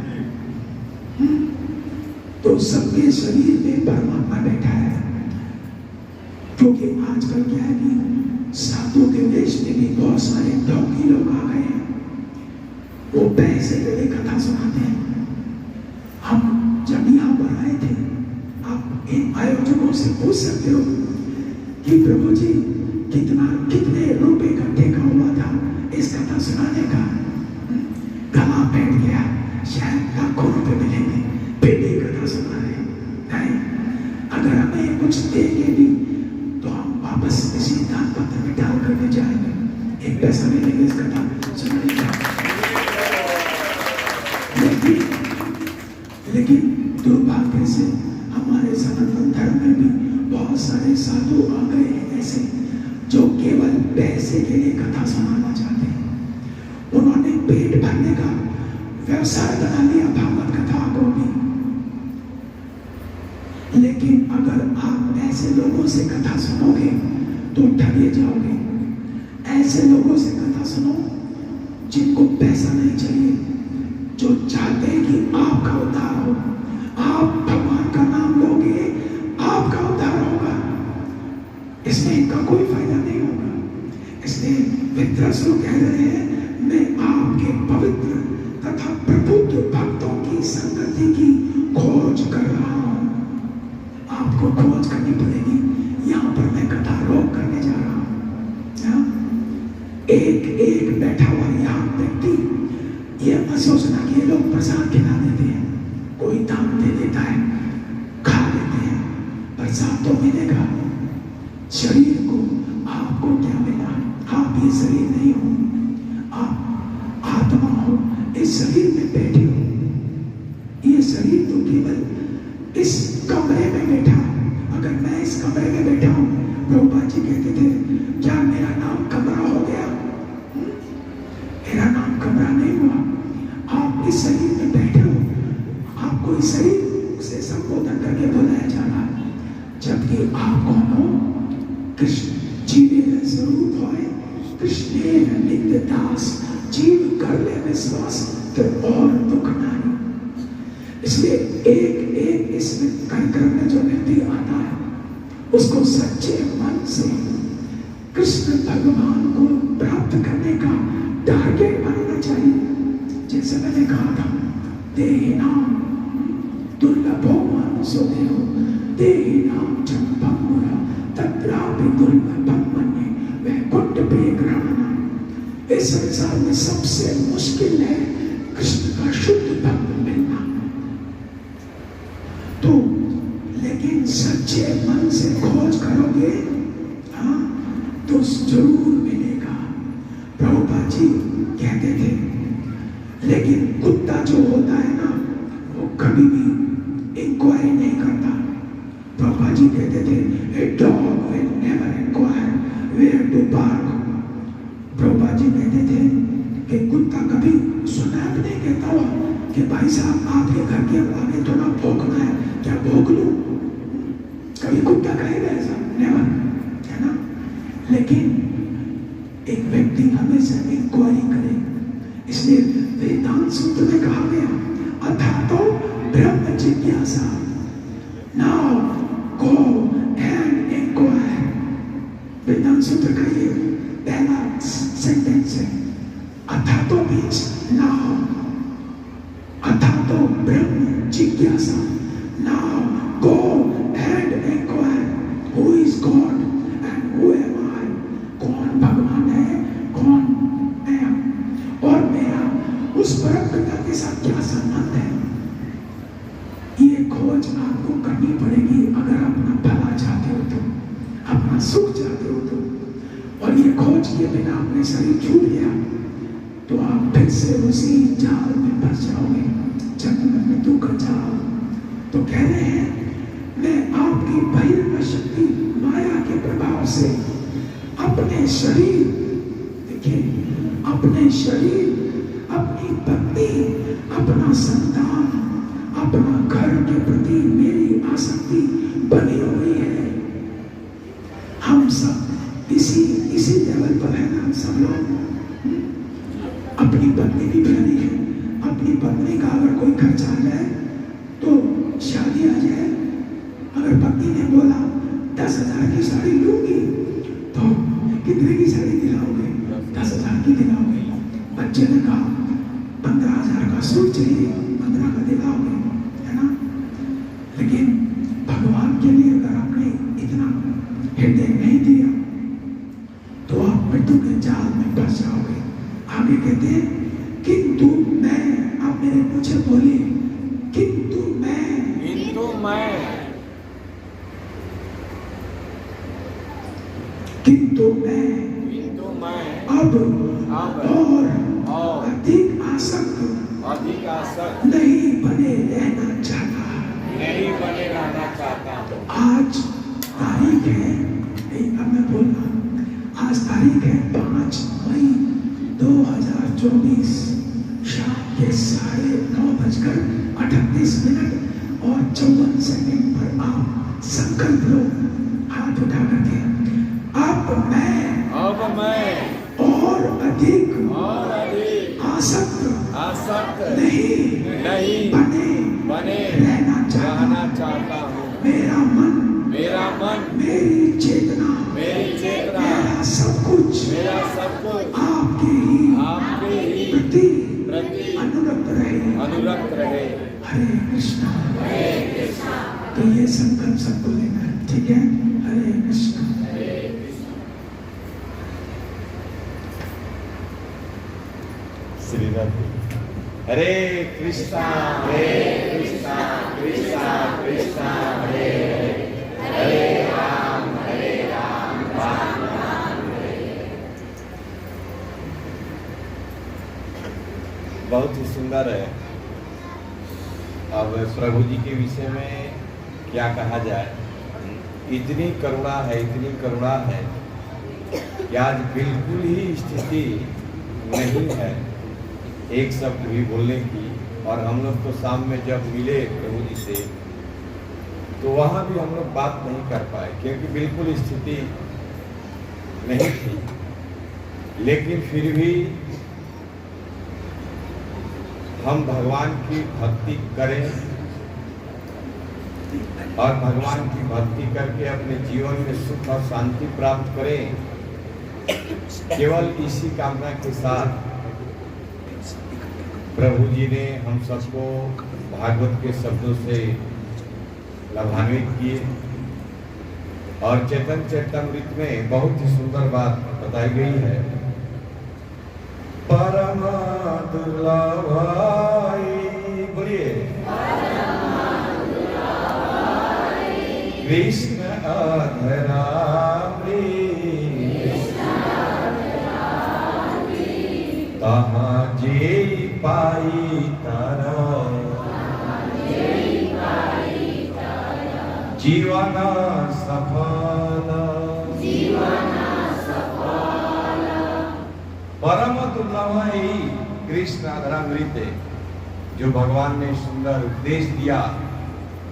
तो सबके शरीर में परमात्मा बैठा है। क्योंकि आजकल क्या है कि साधुओं के देश में भी बहुत सारे ढोंगी लोग आ गए हैं, वो पैसे के लिए कथा सुनाते हैं। हम जब यहाँ पर आए थे, आप इन आयोजकों से पूछ सकते हो कि प्रभु जी कितने रुपए का ठेका हुआ था इस कथा सुनाने का। गला बैठ गया, शायद लाखों रुपए मिलेंगे, फिर भी कथा सुना रहे नहीं। अगर हमें कुछ देंगे भी तो हम वापस इसी दान पत्र में डाल करके जाएंगे, एक पैसा नहीं लेंगे इस कथा सुनाने का। लेकिन दुर्भाग्य से हमारे सनातन धर्म में भी बहुत सारे साधु आ गए हैं ऐसे, जो केवल पैसे के लिए कथा सुनाना चाहते हैं। उन्होंने पेट भरने का व्यवसाय बना लिया भागवत कथा को भी। लेकिन अगर आप ऐसे लोगों से कथा सुनोगे तो ठगे जाओगे। ऐसे लोगों से कथा सुनो जिनको पैसा नहीं चाहिए, जो चाहते हैं कि आपका उद्धार हो। आप भगवान का नाम लोगे, आपका उद्धार होगा, इसमें इनका कोई फायदा नहीं होगा। इसलिए विद्यासुर कह रहे हैं, मैं आपके पवित्र तथा प्रबुद्ध भक्तों की संगति की खोज कर रहा हूं। आपको खोज करनी पड़ेगी। यहाँ पर मैं कथा रोक करने जा रहा हूं। एक एक बैठा हुआ यहाँ व्यक्ति, ये मत सोचना कि ये लोग प्रसाद खिला देते हैं, कोई दान दे देता है, खा लेते हैं, प्रसाद तो मिलेगा। शरीर को आपको क्या मिला? आप ये शरीर नहीं हो, आप आत्मा हो, इस शरीर में बैठे हो। ये शरीर तो केवल इस कमरे में बैठा। अगर मैं इस कमरे में बैठा हूं, प्रभुपाद जी कहते थे, क्या मेरा नाम कमरा हो गया? मेरा नाम कमरा नहीं हुआ। आप इस शरीर में बैठे हो, आपको इस शरीर से संबोधन करके बुलाया जा रहा है, जबकि आप कौन हो? कृष्ण जीवे स्वरूप होए, कृष्णे नित्य दास, जीव कर ले विश्वास तो और दुख नहीं। इसलिए एक एक इसमें कार्यक्रम में जो व्यक्ति आता है, उसको सच्चे मन से कृष्ण भगवान को प्राप्त करने का टारगेट बनाना चाहिए। जैसे मैंने कहा था, देहि नाम दुर्लभो मानुषो देहो, देहि नाम चंपम मुरा तत्रापि दुर्लभम मन्ये वैकुंठ प्रिय ग्रहण। इस संसार में सबसे मुश्किल है कृष्ण का शुद्ध भक्त मिलना। तो लेकिन सच्चे मन से खोज करोगे, हाँ, तो जरूर मिलेगा। प्रभुपाद जी कहते थे, लेकिन कुत्ता जो होता है ना, वो कभी भी इंक्वायरी नहीं करता। प्रभुपाद जी कहते थे, a dog will never inquire where to bark. Prabhupada ji कहते थे कि कुत्ता कभी सुनाम नहीं कहता हो कि भाई साहब आपके घर के आगे थोड़ा भौंकना है, क्या भौंक लूं? कभी कुत्ता कहेगा ऐसा? नेवर, है ना? लेकिन एक व्यक्ति हमेशा इंक्वायरी करे। इसलिए वेदांत सूत्र में कहा गया, अथातो ब्रह्म जिज्ञासा, नाउ गो एंड इंक्वायर। वेदांत सूत्र का ये पहला सेंटेंस है। अथातो मीन्स नाउ, अथातो ब्रह्म जिज्ञासा, now go and inquire who is God and who am I. कौन भगवान है, कौन मैं, और मेरा उस परम पिता के साथ क्या संबंध है? ये खोज आप आपको करनी पड़ेगी अगर अपना भला चाहते हो तो, अपना सुख चाहते हो तो। और ये खोज किए बिना अपने शरीर छूट गया तो आप फिर से उसी जाल में फंस जाओगे, जन्म मृत्यु का जाल। तो कह रहे हैं मैं आपकी बहिर्गत शक्ति माया के प्रभाव से अपने शरीर, देखिए अपने शरीर, अपनी पत्नी, अपना संतान, अपना घर के प्रति मेरी आसक्ति बनी हुई है। हम सब इसी लेवल पर है ना सब लोग। अपनी पत्नी भी प्यारी है, अपनी पत्नी का अगर कोई खर्चा आ जाए तो शादी आ जाए, अगर पत्नी ने बोला 10,000 की साड़ी लूंगी तो कितने की साड़ी दिलाओगे? 10,000 की दिलाओगे। बच्चे ने कहा 15,000 का सूट चाहिए, 15 का दिलाओगे, है ना? लेकिन भगवान के लिए अगर आपने इतना हृदय नहीं दिया तो आप मृत्यु के जाल में फंस जाओगे। आगे कहते हैं किंतु मैं, आप मेरे मुझे बोलिए किंतु मैं अब और अधिक आसक्त नहीं बने रहना चाहता। आज तारीख है, अब मैं बोल रहा हूँ, आज तारीख है 5 मई 2024, शाम के 9:38 और 54 सेकंड पर आप संकल्प लो, हाथ उठा करके अब मैं और अधिक आसक्त नहीं बने रहना चाहता हूँ। मेरा मन मेरी चेतना मेरा सब कुछ आपके ही प्रति अनुरक्त रहे। हरे कृष्णा। तो ये संकल्प सबको लेना, ठीक है? हरे कृष्णा। श्री राधे। हरे कृष्णा कृष्णा कृष्णा हरे हरे राम राम राम हरे। बहुत ही सुंदर है। अब प्रभु जी के विषय में क्या कहा जाए, इतनी करुणा है कि आज बिल्कुल ही स्थिति नहीं है एक शब्द भी बोलने की। और हम लोग तो शाम में जब मिले प्रभु जी से तो वहाँ भी हम लोग बात नहीं कर पाए क्योंकि बिल्कुल स्थिति नहीं थी। लेकिन फिर भी हम भगवान की भक्ति करें और भगवान की भक्ति करके अपने जीवन में सुख और शांति प्राप्त करें, केवल इसी कामना के साथ प्रभु जी ने हम सबको भागवत के शब्दों से लाभान्वित किए। और चैतन्य चरितमृत में बहुत ही सुंदर बात बताई गई है। परम दुर्लभ बोलिए कृष्ण अधरामृत तहाँ जे पाई तारा जीवन सफल। परम दुर्लभ ही कृष्ण अधरामृत जो भगवान ने सुंदर उपदेश दिया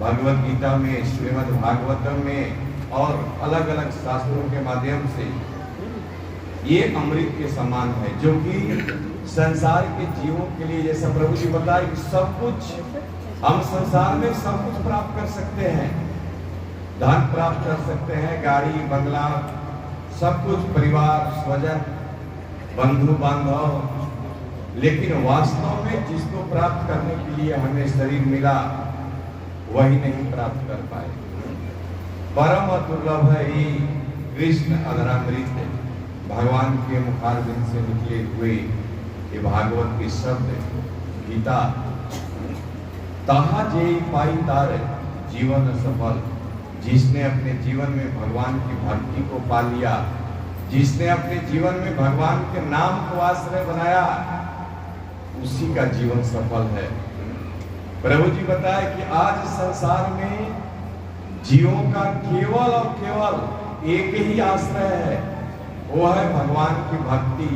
भगवत गीता में, श्रीमद् भागवतम में और अलग अलग शास्त्रों के माध्यम से, ये अमृत के समान है जो कि संसार के जीवों के लिए, जैसा प्रभु जी बताए कि सब कुछ हम संसार में सब कुछ प्राप्त कर सकते हैं, धन प्राप्त कर सकते हैं, गाड़ी बंगला सब कुछ, परिवार स्वजन बंधु बांधव, लेकिन वास्तव में जिसको प्राप्त करने के लिए हमें शरीर मिला वही नहीं प्राप्त कर पाए। परम दुर्लभ ही कृष्ण अधरामृत भगवान के मुखारबिंद से निकले हुए ये भागवत के शब्द गीता। तहाँ जे पाई तार जीवन सफल। जिसने अपने जीवन में भगवान की भक्ति को पा लिया, जिसने अपने जीवन में भगवान के नाम को आश्रय बनाया, उसी का जीवन सफल है। प्रभु जी बताए कि आज संसार में जीवों का केवल और केवल एक ही आश्रय है, वो है भगवान की भक्ति,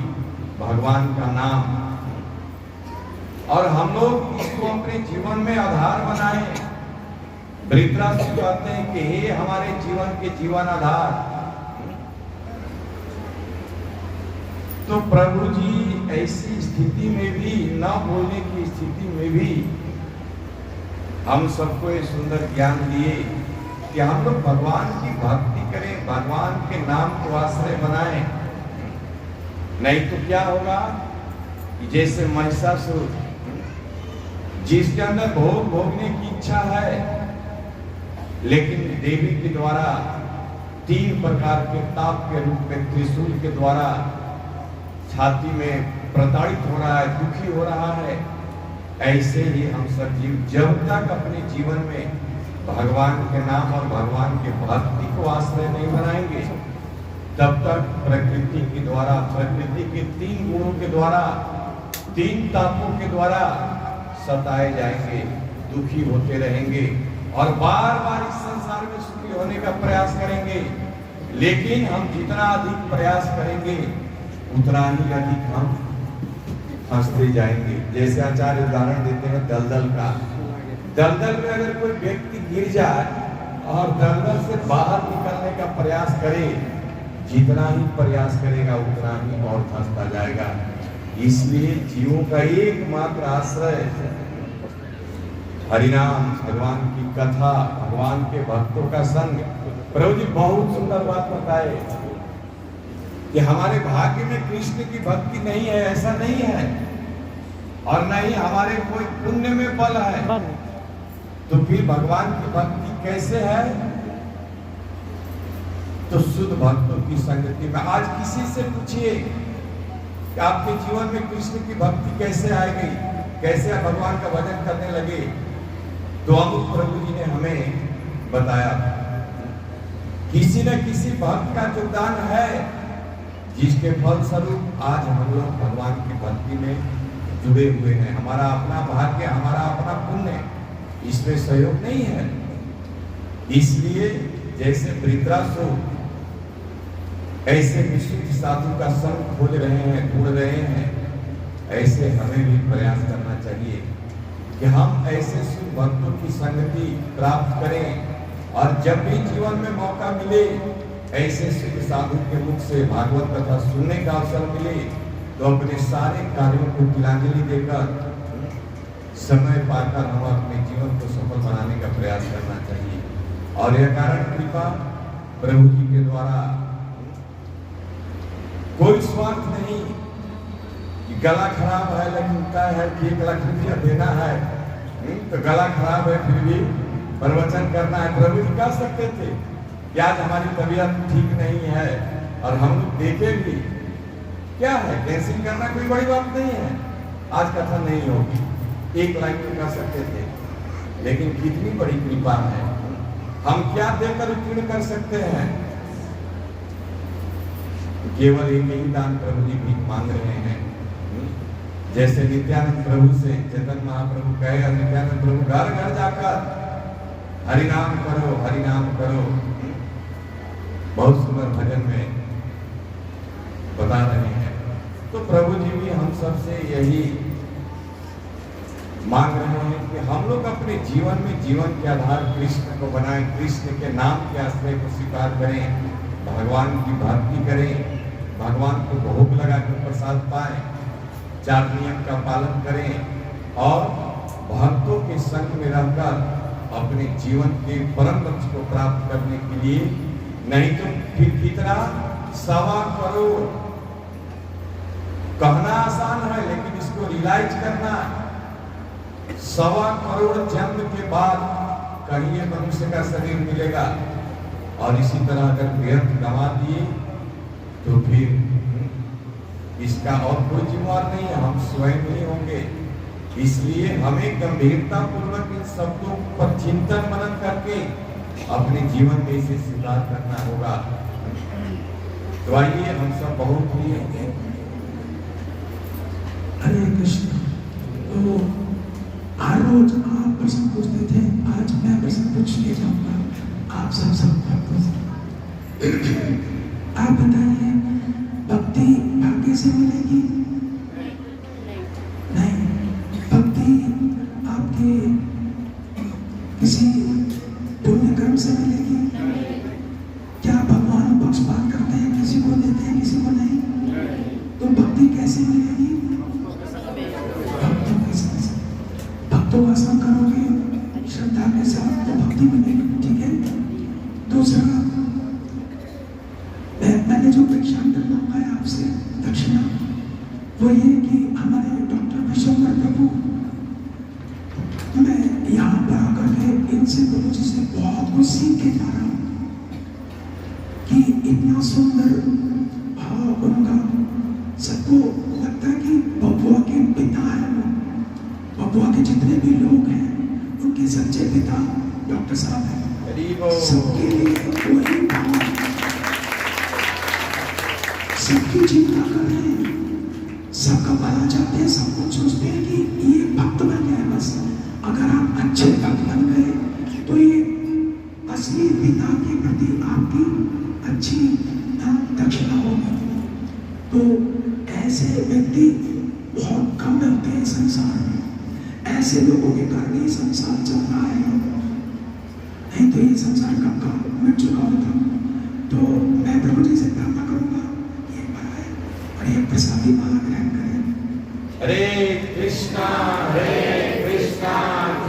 भगवान का नाम। और हम लोग इसको अपने जीवन में आधार बनाए। धृतराष्ट्र कहते हैं कि हे हमारे जीवन के जीवन आधार। तो प्रभु जी ऐसी स्थिति में भी, न बोलने की स्थिति में भी हम सबको ये सुंदर ज्ञान दिए कि हम लोग भगवान की भक्ति करें, भगवान के नाम को आश्रय बनाएं। नहीं तो क्या होगा कि जैसे महिषासुर, जिसके अंदर भोग भोगने की इच्छा है, लेकिन देवी के द्वारा 3 प्रकार के ताप के रूप में त्रिशूल के द्वारा छाती में प्रताड़ित हो रहा है, दुखी हो रहा है। ऐसे ही हम सब जीव जब तक अपने जीवन में भगवान के नाम और भगवान के भक्ति को आश्रय नहीं बनाएंगे, तब तक प्रकृति के द्वारा, प्रकृति के 3 गुणों के द्वारा, 3 तापों के द्वारा सताए जाएंगे, दुखी होते रहेंगे और बार बार इस संसार में सुखी होने का प्रयास करेंगे। लेकिन हम जितना अधिक प्रयास करेंगे, उतना ही अधिक हम फंसते जाएंगे। जैसे आचार्य उदाहरण देते हैं दलदल का। दलदल में अगर कोई व्यक्ति गिर जाए और दलदल से बाहर निकलने का प्रयास करे, जितना ही प्रयास करेगा उतना ही और फंसता जाएगा। इसलिए जीवों का एकमात्र आश्रय हरिनाम, भगवान की कथा, भगवान के भक्तों का संग। प्रभु जी बहुत सुंदर बात बताए कि हमारे भाग्य में कृष्ण की भक्ति नहीं है, ऐसा नहीं है, और नहीं हमारे कोई पुण्य में बल है। तो फिर भगवान की भक्ति कैसे है? तो शुद्ध भक्तों की संगति में। आज किसी से पूछिए कि आपके जीवन में कृष्ण की भक्ति कैसे आएगी, कैसे आप भगवान का भजन करने लगे, तो अमुक प्रभु जी ने हमें बताया किसी न किसी भक्त का योगदान है, जिसके फलस्वरूप आज हम लोग भगवान की भक्ति में जुड़े हुए हैं। हमारा अपना भाग्य, हमारा अपना पुण्य, इसमें सहयोग नहीं है। इसलिए जैसे धृतराष्ट्र ऐसे विशुद्ध साधु का संग खोज रहे हैं, ढूंढ रहे हैं, ऐसे हमें भी प्रयास करना चाहिए कि हम ऐसे शुद्ध भक्तों की संगति प्राप्त करें, और जब भी जीवन में मौका मिले, ऐसे शुद्ध साधु के मुख से भागवत कथा सुनने का अवसर मिले, तो अपने सारे कार्यों को तिलांजलि देकर समय पाकर हम अपने जीवन को सफल बनाने का प्रयास करना चाहिए। और यह कारण कृपा प्रभु जी के द्वारा, कोई स्वार्थ नहीं कि गला खराब है लेकिन क्या है कि 1 लाख रुपया देना है, तो गला खराब है फिर भी प्रवचन करना है। प्रभु जी कह सकते थे कि आज हमारी तबीयत ठीक नहीं है और हम लोग देखे भी, क्या है कैंसिल करना कोई बड़ी बात नहीं है, आज कथा नहीं होगी, 1 लाख में कर सकते थे। लेकिन कितनी बड़ी कृपा है, हम क्या देकर उत्तीर्ण कर सकते हैं? केवल एक ही दान प्रभु जी भी मांग रहे हैं। जैसे नित्यानंद प्रभु से चेतन महाप्रभु कहेगा, नित्यानंद प्रभु घर घर जाकर हरिनाम करो, हरिनाम करो। बहुत सुंदर भजन में बता रहे हैं। तो प्रभु जी भी हम सबसे यही मांग रहे हैं कि हम लोग अपने जीवन में जीवन के आधार कृष्ण को बनाएं, कृष्ण के नाम के आश्रय को स्वीकार करें, भगवान की भक्ति करें, भगवान को भोग लगाकर प्रसाद पाएं, 4 नियम का पालन करें और भक्तों के संग में रहकर अपने जीवन के परम लक्ष्य को प्राप्त करने के लिए, नहीं तो फिर कितना 1.25 करोड़ कहना आसान है, लेकिन इसको रियलाइज करना, 1.25 करोड़ जन्म के बाद कहीं ये मनुष्य का शरीर मिलेगा, और इसी तरह अगर व्यर्थ गंवा दिए तो फिर इसका और कोई जिम्मेवार नहीं है, हम स्वयं नहीं होंगे। इसलिए हमें गंभीरता पूर्वक इन शब्दों पर चिंतन मनन करके अपने जीवन में इसे सुधार करना होगा। तो आइए हम सब बहुत ही हरे कृष्ण। तो हर रोज आप प्रश्न पूछते थे, आज मैं प्रश्न पूछने जाऊंगा आप सब आप बताइए, भक्ति भाग्य से मिलेगी? नहीं। भक्ति आपके किसी पुण्य कर्म से मिलेगी? क्या भगवान पक्षपात करते हैं, किसी को देते हैं किसी को नहीं? तो भक्ति कैसे मिलेगी? भक्तों के साथ, भक्तों का संग करोगे श्रद्धा के साथ तो भक्ति मिलेगी। ठीक है। दूसरा, मैंने जो भिक्षांतर मांगा आपसे दक्षिणा, वो ये कि हमारे डॉक्टर विश्वम्भर प्रभु, मैं यहाँ पर आकर के इनसे प्रभु जी से बहुत कुछ सीख के जा रहा हूँ कि इतना सुंदर भाव उनका, सबको लगता है कि बबुआ के पिता है वो, बबुआ के जितने भी लोग हैं उनके सच्चे पिता डॉक्टर साहब हैं। सबके लिए वही भाव, सबकी चिंता कर रहे हैं, सबका भला चाहते हैं, सब कुछ सोचते हैं कि ये भक्त बन गया है। बस अगर आप अच्छे भक्त बन गए तो ये असली पिता के प्रति आपकी अच्छी दक्षिणा होगी। तो ऐसे व्यक्ति बहुत कम मिलते हैं संसार में। ऐसे लोगों के कारण ये संसार चल रहा है, नहीं तो ये संसार कब का मिट चुका होता। तो मैं प्रभु जी से प्रार्थना करूंगा ये बनाए और ये प्रसादी माला ग्रहण करें। हरे कृष्णा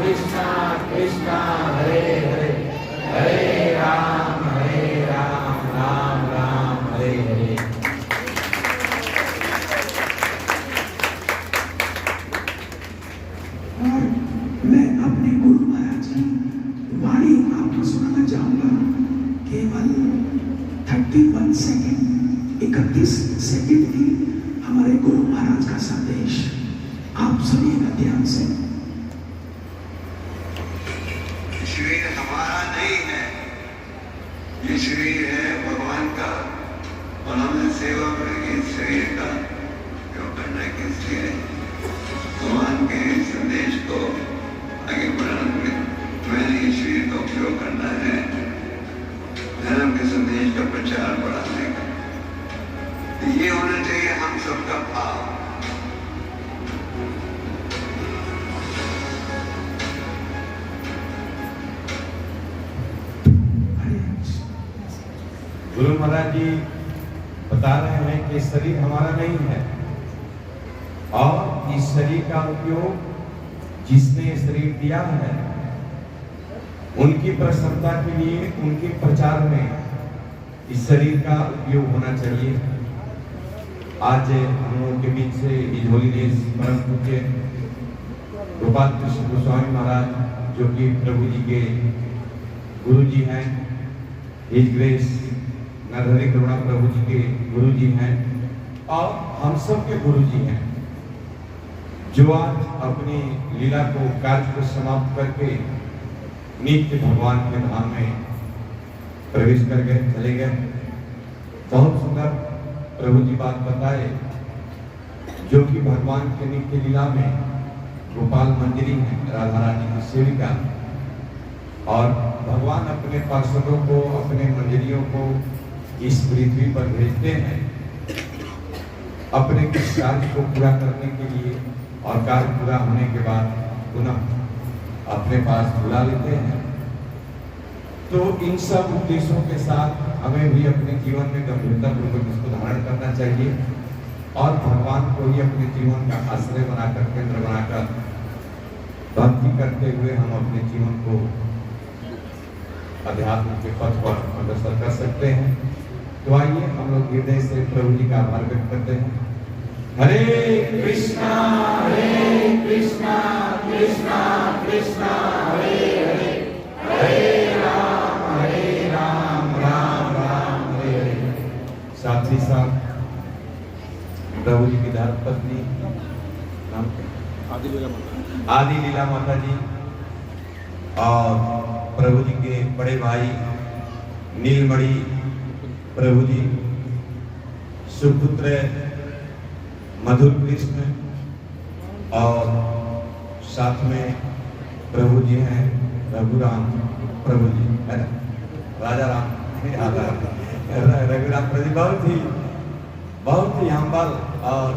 कृष्णा कृष्णा हरे हरे, हरे राम राम राम हरे हरे। और मैं अपने गुरु महाराज की वाणी आपको सुनाना चाहूंगा। केवल 31 सेकंड, 31 सेकंड की हमारे गुरु महाराज का संदेश आप सुनिएगा ध्यान से। शरीर हमारा नहीं है, ये शरीर है भगवान का, और हमें सेवा करेंगे इस शरीर का उपयोग करना है। इसलिए भगवान के संदेश को आगे बढ़ाने में मैंने इस शरीर का उपयोग करना है, धर्म के संदेश का प्रचार बढ़ाने का। ये होना चाहिए हम सबका भाव। गुरु महाराज जी बता रहे हैं कि शरीर हमारा नहीं है, और इस शरीर का उपयोग जिसने शरीर दिया है उनकी प्रसन्नता के लिए, उनके प्रचार में इस शरीर का उपयोग होना चाहिए। आज हम लोगों के बीच से इस होलीडेज परम पूज्य गोपाल कृष्ण गोस्वामी महाराज, जो कि प्रभु जी के गुरु जी हैं, हिज ग्रेस नरहरि करुणा प्रभु जी के गुरु जी हैं, और हम सब के गुरु जी हैं, जो आज अपनी लीला को, कार्य को समाप्त करके नित्य भगवान के धाम में प्रवेश कर गए, चले गए। बहुत सुंदर प्रभु जी बात बताए, जो कि भगवान के नित्य लीला में गोपाल मंजरी है, राधा रानी की सेविका, और भगवान अपने पार्षदों को, अपने मंजरियों को इस पृथ्वी पर भेजते हैं अपने किस कार्य को पूरा करने के लिए, और कार्य पूरा होने के बाद पुनः अपने पास बुला लेते हैं। तो इन सब उद्देश्यों के साथ हमें भी अपने जीवन में गंभीरता पूर्वक इसको धारण करना चाहिए, और भगवान को ही अपने जीवन का आश्रय बनाकर, केंद्र बनाकर भक्ति करते हुए हम अपने जीवन को अध्यात्म के पथ पर अग्रसर कर सकते हैं। तो आइए हम लोग हृदय से प्रभु जी का आभार व्यक्त करते हैं। हरे कृष्णा कृष्णा कृष्णा हरे हरे, हरे राम राम राम हरे हरे। साथ ही साथ प्रभु जी की धर्म पत्नी नाम आदि लीला माता जी और प्रभु जी के बड़े भाई नीलमणि प्रभु जी, सुपुत्र मधुर कृष्ण और साथ में प्रभु जी हैं रघुराम प्रभु जी, राजा राम रघुराम प्रभु जी बहुत ही हम्बल। और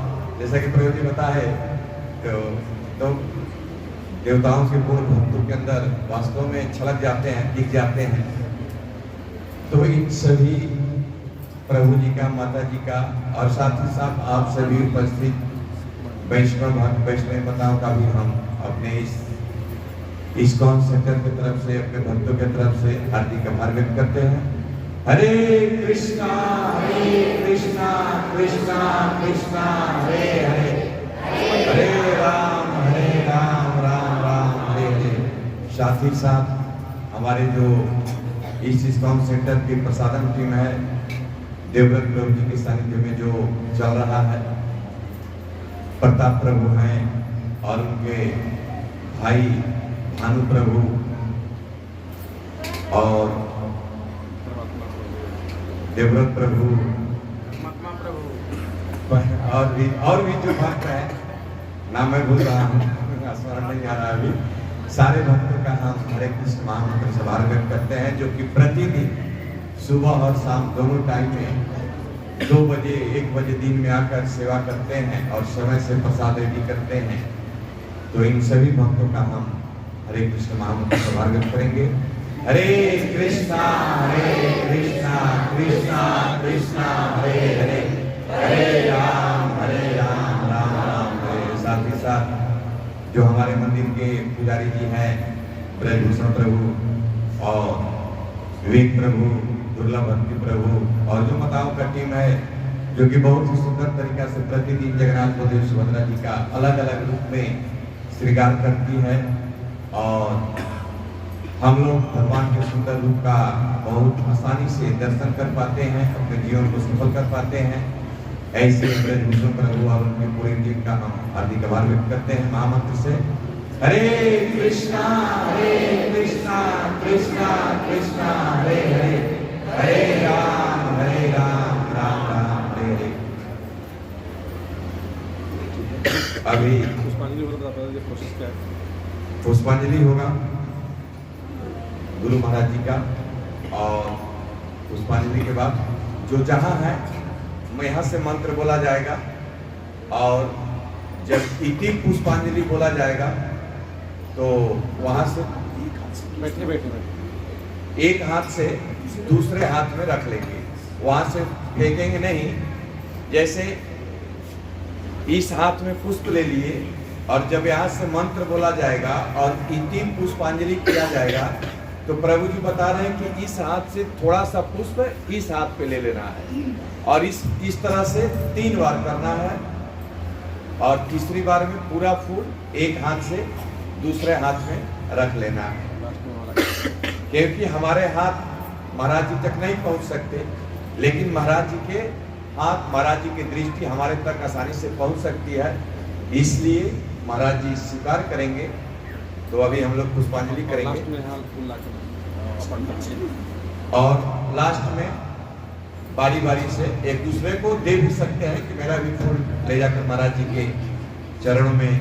जैसा कि प्रभु जी बताए तो देवताओं के पूर्ण भक्तों के अंदर वास्तव में छलक जाते हैं, दिख जाते हैं। तो इन सभी प्रभु जी का, माता जी का और साथ ही साथ आप सभी उपस्थित वैष्णव भक्त वैष्णव माताओं का भी हम अपने इस्कॉन सेंटर की तरफ से, अपने भक्तों की तरफ से हार्दिक आभार व्यक्त करते हैं। हरे कृष्णा कृष्णा कृष्णा हरे हरे, हरे राम राम राम हरे हरे। साथ ही साथ हमारे जो इस इस्कॉन सेंटर की प्रसादन टीम है, देवव्रत प्रभु जी के सानिध्य में जो चल रहा है, प्रताप प्रभु हैं और उनके भाई भानु प्रभु और देवव्रत प्रभु और भी जो भक्त है, नाम मैं भूल रहा हूँ, स्मरण नहीं आ रहा अभी, सारे भक्तों का हम हरे कृष्ण महामंत्र से आभार व्यक्त करते हैं, जो कि प्रतिदिन सुबह और शाम दोनों टाइम में 2 बजे 1 बजे दिन में आकर सेवा करते हैं और समय से प्रसाद रेडी करते हैं। तो इन सभी भक्तों का हम हरे कृष्ण महामंत्र से आभार व्यक्त करेंगे। हरे कृष्णा कृष्णा कृष्णा हरे हरे, हरे राम राम राम हरे। साथ ही साथ जो हमारे मंदिर के पुजारी जी हैं, ब्रजभूषण प्रभु और विवेक प्रभु, दुर्लभ भक्ति प्रभु और जो माताओं का टीम है, जो कि बहुत ही सुंदर तरीका से प्रतिदिन जगन्नाथ बलदेव सुभद्रा जी का अलग अलग रूप में श्रृंगार करती है और हम लोग भगवान के सुंदर रूप का बहुत आसानी से दर्शन कर पाते हैं, अपने जीवन को सफल कर पाते हैं। ऐसे ब्रजभूषण प्रभु और उनके पूरे टीम का हम हार्दिक आभार व्यक्त करते हैं महामंत्र से। हरे कृष्णा कृष्णा कृष्णा हरे हरे, हरे राम राम राम हरे हरे। अभी पुष्पांजलि होगा गुरु महाराज जी का, और पुष्पांजलि के बाद जो जहां है यहाँ से मंत्र बोला जाएगा और जब इति पुष्पांजलि बोला जाएगा तो वहां से एक हाथ से दूसरे हाथ में रख लेंगे, वहां से फेंकेंगे नहीं। जैसे इस हाथ में पुष्प ले लिए और जब यहाँ से मंत्र बोला जाएगा और इति पुष्पांजलि किया जाएगा तो प्रभु जी बता रहे हैं कि इस हाथ से थोड़ा सा पुष्प इस हाथ पे ले लेना है और इस तरह से 3 बार करना है और तीसरी बार में पूरा फूल एक हाथ से दूसरे हाथ में रख लेना है। क्योंकि हमारे हाथ महाराज जी तक नहीं पहुंच सकते, लेकिन महाराज जी के हाथ, महाराज जी की दृष्टि हमारे तक आसानी से पहुंच सकती है, इसलिए महाराज जी स्वीकार करेंगे। तो अभी हम लोग पुष्पांजलि करेंगे और लास्ट में बारी बारी से एक दूसरे को दे भी सकते हैं कि मेरा भी फूल ले जाकर महाराज जी के चरणों में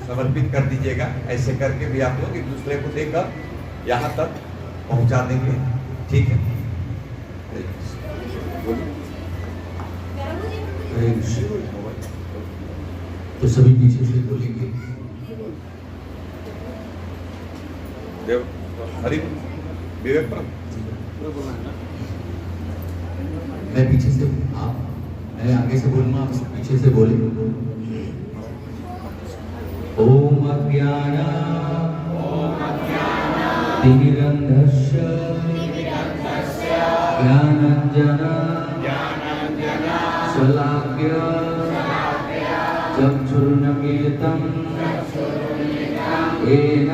समर्पित कर दीजिएगा। ऐसे करके भी आप लोग एक दूसरे को देकर यहाँ तक पहुँचा देंगे, ठीक है। तो सभी पीछे से बोलेंगे। देव हरि विवेक मैं पीछे से, मैं आगे से बोलूंगा, आप पीछे से बोले। ओम अज्ञाना तिमिरन्धस्य ज्ञानाञ्जना शलाक्या चक्षुरुन्मीलितं येन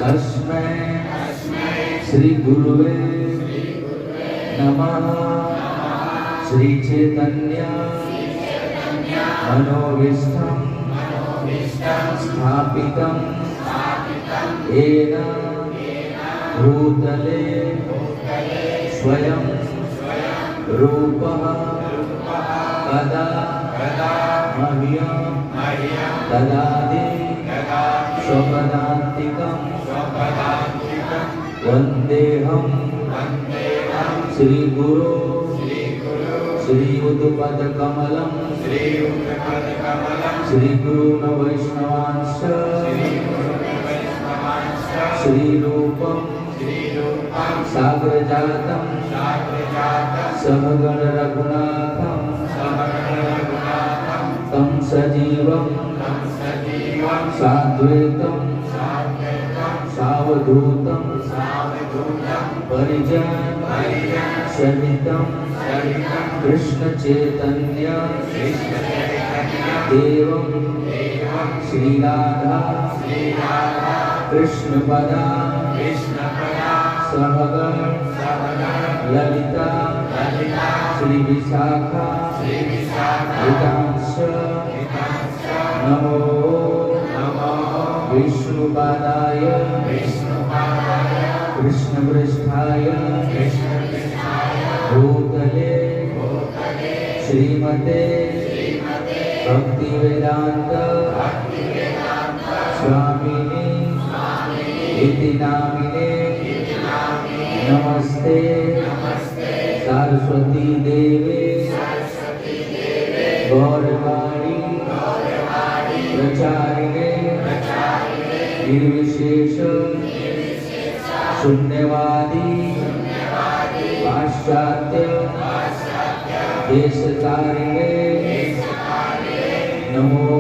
तस्मै श्री गुरुवे नमः। श्री चैतन्य मनोविष्ठम स्थापितं येन भूतले स्वयं रूपः कदा मह्यं ददाति स्वपदान्तिकं वन्देऽहं श्रीगुरो श्रीयुतपदकमलं श्रीगुरून् वैष्णवांश्च श्रीरूपं साग्रजातं सहगण रघुनाथं तं सजीवं साद्वैतं सावधूतं परिजन सहितं कृष्ण चैतन्य देवं श्रीराधा कृष्ण पदा सहगण ललिता श्री विशाखा हितांश नमो विष्णुपादाय कृष्णपृष्ठाय भूतले श्रीमते भक्तिवेदांत स्वामिने इति नामिने नमस्ते सरस्वती देवे गौरवाणी प्रचारिणे निर्विशेष शून्यवादी पाश्चात्य देशकारिणे नमो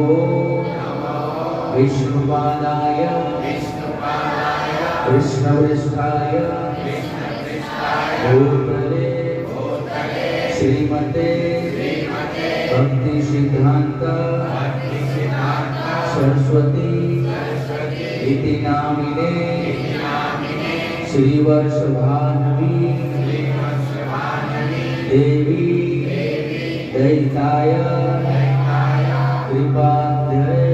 विष्णुपादाय कृष्णपृष्ठाय भूतले श्रीमते भक्ति सिद्धांत सरस्वती इति नामिने श्रीवर्षभानवी देवी दैताय कृपाध्याय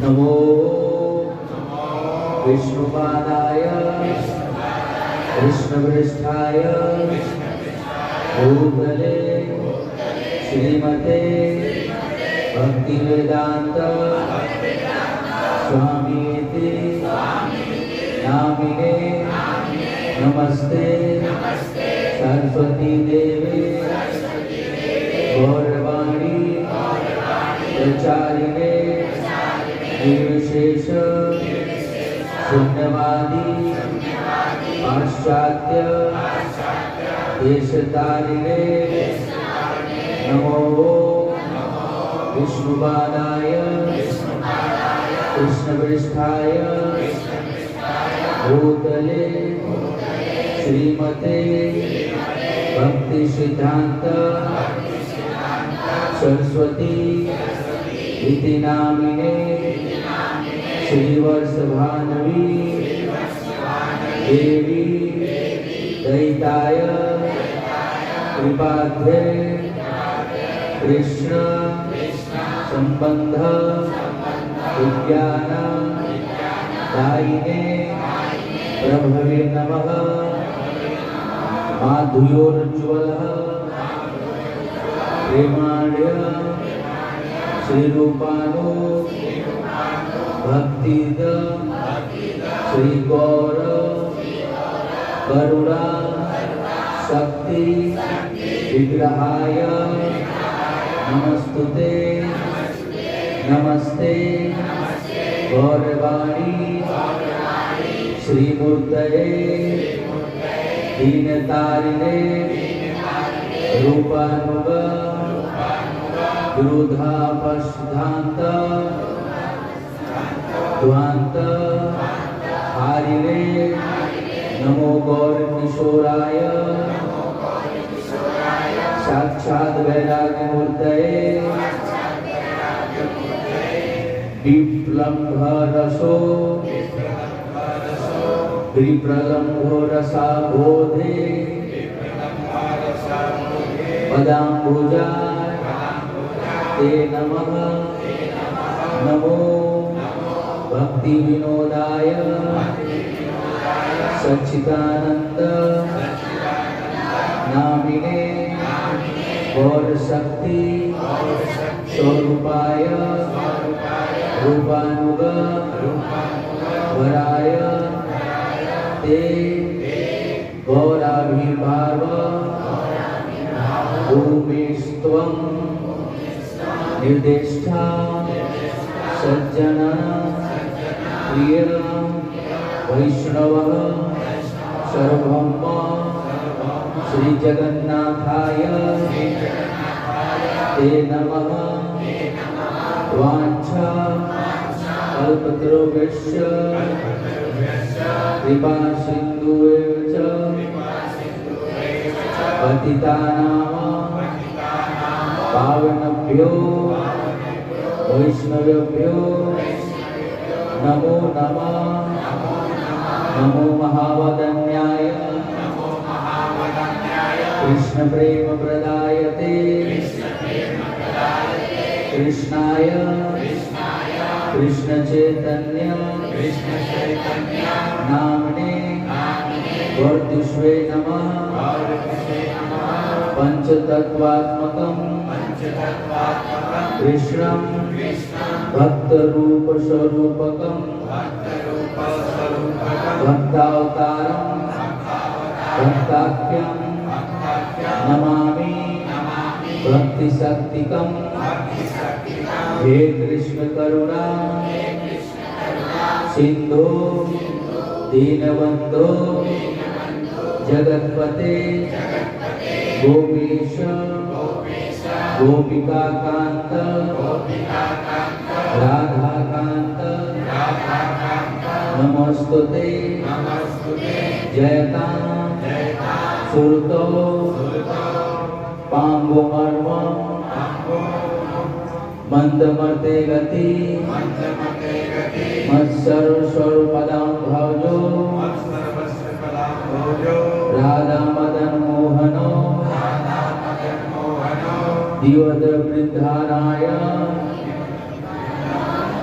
नमो विष्णुपादाय कृष्णपृष्ठाय भूतले श्रीमते भक्तिवेदांत स्वामीति नामिने नमस्ते सरस्वती देवे गौरवाणी प्रचारिणे निर्विशेष शून्यवादी पाश्चात्य देशतारिणे नमो विष्णुपादाय कृष्णपृष्ठाय भूतले श्रीमते भक्ति सिद्धांत सरस्वती इति नामिने श्रीवर्षभानवी देवी दैताय कृपाध्याय कृष्ण संबंध विज्ञान दायिने प्रभवे नमः माधुर्योज्ज्वलः प्रेमाढ्य श्रीरूपानो भक्तिद श्री गौर करुणा शक्ति विग्रहाय नमस्तुते नमस्ते गौरवाणी श्रीमूर्तये दीनतारिणे रूपानुग विरोधापसिद्धांत ध्वांत हारिणे नमो गौर किशोराय साक्षात् वैराग्य मूर्तये विप्लम्भ रसो विप्रलम्भो रसाबोधे पदाम्बुजाय ते नमः। नमो भक्ति विनोदाय सच्चिदानंद नामिने गौर शक्ति स्वरूपाय रूपानुग वराय ते गौराभिर्भाव भूमिस्त्वं निर्दिष्टा सज्जन प्रिय वैष्णव सर्वभौम श्री जगन्नाथाय ते नमः। वाञ्छा कल्पतरुभ्यश्च कृपा सिन्धुभ्यश्च पतितानां पावनेभ्यो वैष्णवेभ्यो नमो नमः। नमो महावदन्याय कृष्ण प्रेम प्रदायते कृष्णाय कृष्ण चैतन्य नामने गौरतिष्वे नमः। पंचतत्वात्मकं कृष्णं भक्तरूप स्वरूपकं भक्तावतारं भक्ताख्यं नमामि भक्ति शक्तिकं। हे कृष्ण करुणा सिंधु दीनबंधो जगतपते गोपीश गोपिका कांत राधा कांत नमस्तुते जयकांत सुरतो पांगो मर्म मंदमते गति मत्सर्व स्वरूपदां भवजो राधा मदन मोहनो दिवद वृद्धाराय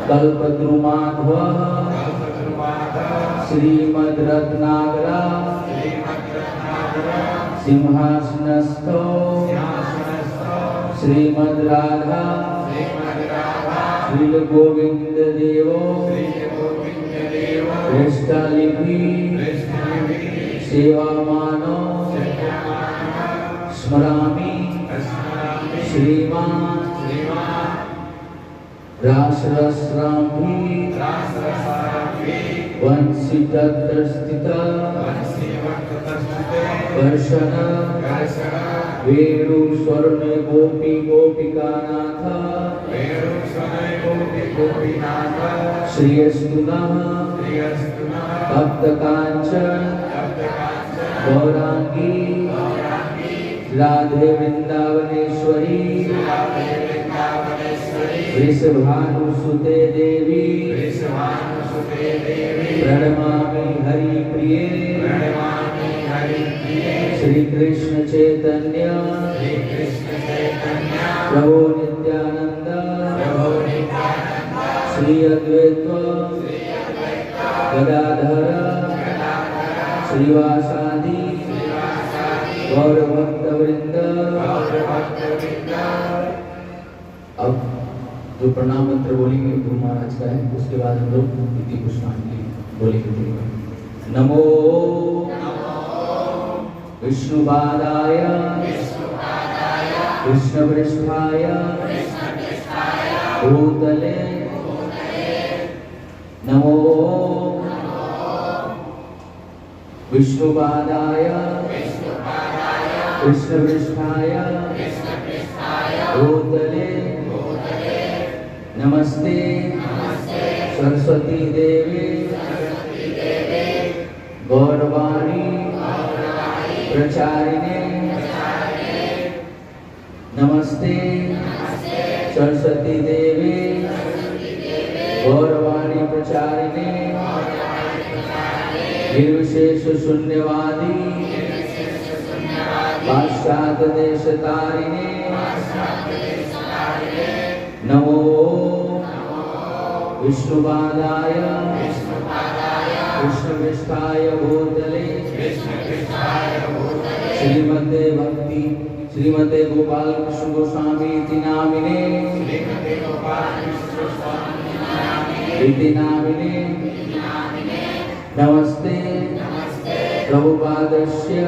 कल्पद्रुमाध्व श्रीमद् रत्नागरा सिंहासनस्थो श्रीमद् राधा श्री गोविंद देवो पृष्ठलिपि सेवामानो स्मरामि श्रीमान रासरस्राम्भि वंशी तत्र स्थित वर्षण वेणु स्वर्ण गोपी गोपिकानाथ श्रीयस्तुनः भक्त कांचन गौरांगी राधे वृंदावनेश्वरी वृषभानुसुते देवी प्रणमामि हरि प्रिये श्री कृष्ण चैतन्य प्रभु नित्यानंद श्री अद्वैत गदाधर श्रीवासादि गौर भक्त वृंद। अब जो प्रणाम मंत्र बोलेंगे गुरु महाराज का है, उसके बाद हम लोग इति पुष्पांजलि बोलेंगे। नमो विष्णुपादाय कृष्णपृष्ठाय भूतले नमो विष्णुपादाय कृष्णपृष्ठाय भूतले नमस्ते सरस्वती देवी गौरवाणी प्रचारिणे नमस्ते सरस्वती देवी गौरवाणी प्रचारिणे निर्विशेष शून्यवादी पाश्चात्य देश तारिणे नमो विष्णुपादाय कृष्णपृष्ठाय भूतले श्रीमते गोपाल कृष्ण गोस्वामी इति नामिने नमस्ते प्रभुपादस्य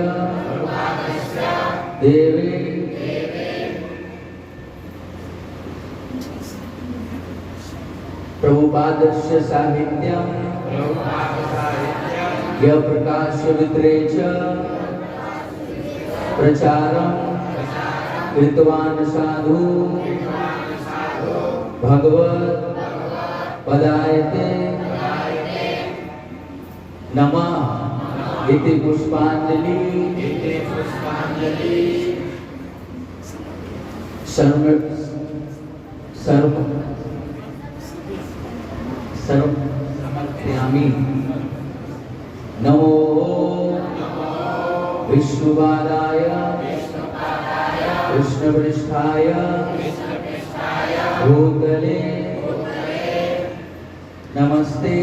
देवे प्रभुपादस्य साहित्यं यः प्रकाश्य वितरे च प्रचारं कृतवान् साधु भगवत् पदायते नमः इति पुष्पांजलि समर्पयामि। नमो विष्णुपादाय कृष्णपृष्ठाय भूतले नमस्ते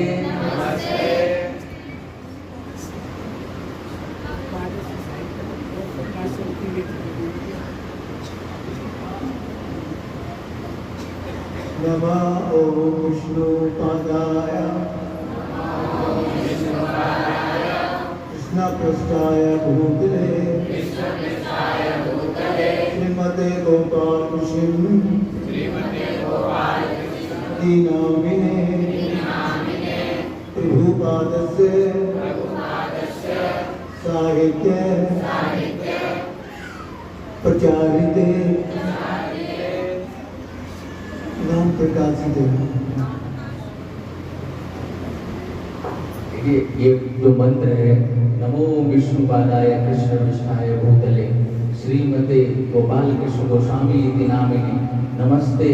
नमः ओम विष्णुपादाय कृष्णपृष्ठाय भूतले श्रीमते गोपाल कृष्ण नामिने प्रभुपादस्य साहित्य प्रचारिते नाम प्रकाशित। ये जो मंत्र है, नमो विष्णुपादाय कृष्णपृष्ठाय भूतले श्रीमते गोपाल कृष्ण गोस्वामी इति नामिने नमस्ते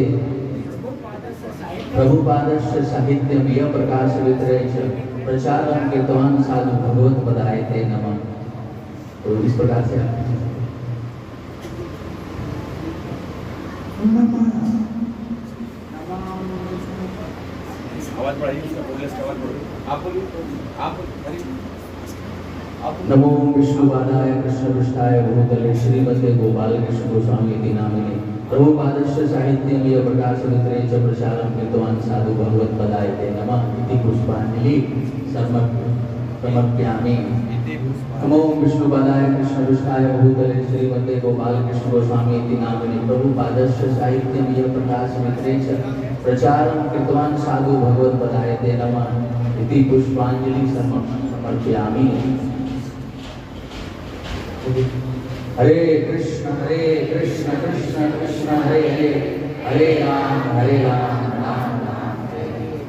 प्रभुपादस्य साहित्यं यः प्रकाश वितरे च प्रचारं कृतवान् साधु भगवत् पदायते नमः। तो इस प्रकार से आवाज बढ़ाइए, उसका प्रोग्रेस आवाज बढ़ाइए। आप बोलिए, आप नमो विष्णुपादाय कृष्णपृष्ठाय भूतले श्रीमते गोपाल कृष्ण गोस्वामी इति नामिने प्रभुपादस्य साहित्यं यः प्रकाश वितरे च प्रचारं कृतवान् साधु भगवत् पदायते नमः इति पुष्पांजलि समर्पयामि। नमो विष्णुपादाय कृष्णपृष्ठाय भूतले श्रीमते गोपाल कृष्ण गोस्वामी इति नामिने प्रभुपादस्य साहित्यं यः प्रकाश वितरे च प्रचारं कृतवान् साधु भगवत् पदायते नमः इति पुष्पांजलि समर्पयामि। हरे कृष्ण कृष्ण कृष्ण हरे हरे हरे राम राम राम हरे हरे।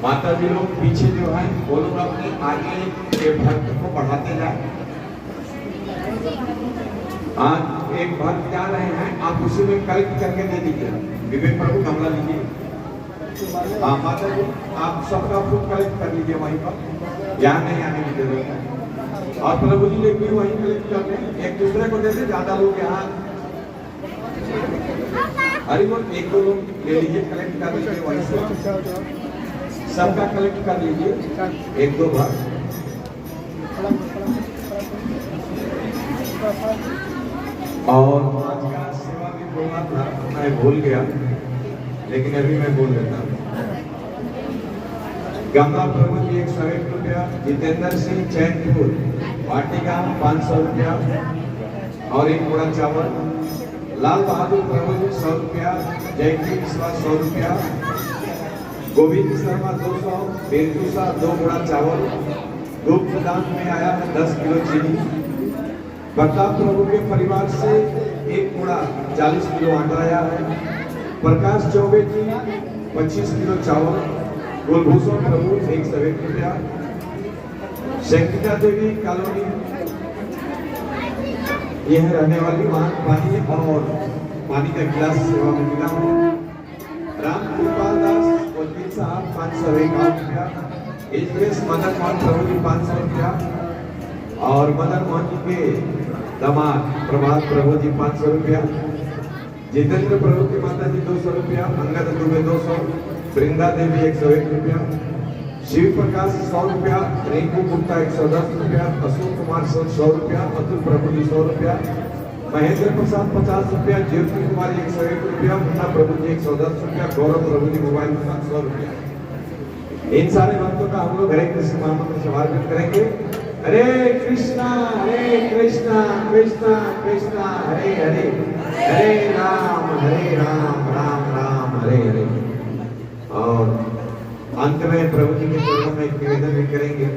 माता जी लोग पीछे जो है वो लोग अपने आगे के भक्त को बढ़ाते जाए। आज एक भक्त जा रहे हैं, आप उसी में कलेक्ट करके दे दीजिए। विवेक प्रभु गमला लीजिए। हाँ माता जी, आप सबका फूड कलेक्ट कर लीजिए वहीं पर, यहाँ नहीं आने की जरूरत है। और प्रभु जी लोग भी वहीं कलेक्ट कर लें, एक दूसरे को दे दे। ज्यादा लोग यहाँ हरी बोल, एक दो लोग ले लीजिए, कलेक्ट कर लीजिए वहीं से, सबका कलेक्ट कर लीजिए एक दो बार। और आज का सेवा भी बोलना था, मैं भूल गया, लेकिन अभी मैं बोल देता हूँ। गंगा प्रभु जी 101 रुपया, जितेंद्र सिंह चैनपुर वाटिका 500 रुपया और एक बोरा चावल। लाल बहादुर प्रभु जी 100 रुपया, जयकी विश्वास 100 रुपया, गोविंद शर्मा 200, बेरजूसा 2 बोरा चावल। धूप दान में आया है 10 किलो चीनी। प्रताप प्रभु के परिवार से 1 बोरा 40 किलो आटा आया है। प्रकाश चौबे जी 25 किलो चावल। कुलभूषण प्रभु 101 रुपया। संगीता देवी कॉलोनी यह रहने वाली, वहां पानी और पानी का गिलास सेवा में मिला हूँ। राम कृपाल दास वकील साहब 551 रुपया, एच मदन मोहन प्रभु जी 500 रुपया और मदन मोहन जी के दामाद प्रभात प्रभु जी 500 रुपया, जितेंद्र प्रभु की माता जी 200 रुपया, अंगद दुबे 200, वृंदा देवी 101 रुपया, शिव प्रकाश 100 रुपया, रिंकू गुप्ता 110 रुपया, अशोक कुमार 100 रुपया, अतुल प्रभु जी 100 रुपया, महेंद्र प्रसाद 50 रुपया, ज्योति कुमारी 101 रुपया, मुन्ना प्रभु जी 110 रुपया, गौरव प्रभु जी मोबाइल 700 रुपया। इन सारे भक्तों का हम लोग हरे कृष्ण महामंत्र से समर्पित करेंगे। हरे कृष्णा कृष्णा कृष्णा हरे हरे, हरे राम राम राम हरे हरे। और अंत में प्रभु जी के चरणों में एक निवेदन भी करेंगे।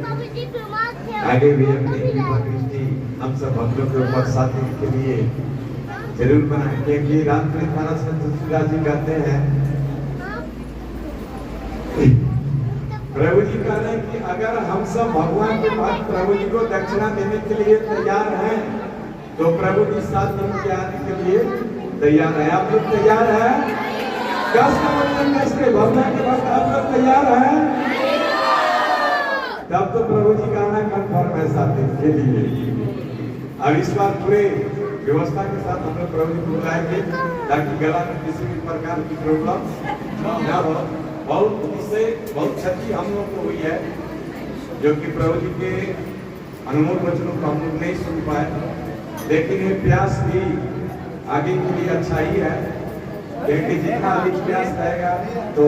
आगे भी अपनी कृपा दृष्टि हम सब भक्तों के ऊपर साथी के लिए जरूर बनाएं, क्योंकि रामचरित मानस में तुलसीदास जी कहते हैं, प्रभु जी कह रहे हैं कि अगर हम सब भगवान के पास प्रभु जी को दक्षिणा देने के लिए तैयार हैं, तो प्रभु जी 7 दिन के आने के लिए तैयार है। आप लोग तैयार हैं? कैसे भगवान के पास आप लोग तैयार हैं? तब तो प्रभु जी का आना कन्फर्म है 7 दिन के लिए। अब इस बार पूरे व्यवस्था के साथ हम लोग प्रभु जी को बुलाएंगे, ताकि गला में किसी भी प्रकार की प्रॉब्लम न हो। इससे बहुत क्षति हम लोग को हुई है, जो कि प्रभु जी के अनमोल वचनों को हम लोग नहीं सुन पाए। लेकिन ये प्यास भी आगे के लिए अच्छा ही है, क्योंकि जितना अधिक प्यास रहेगा तो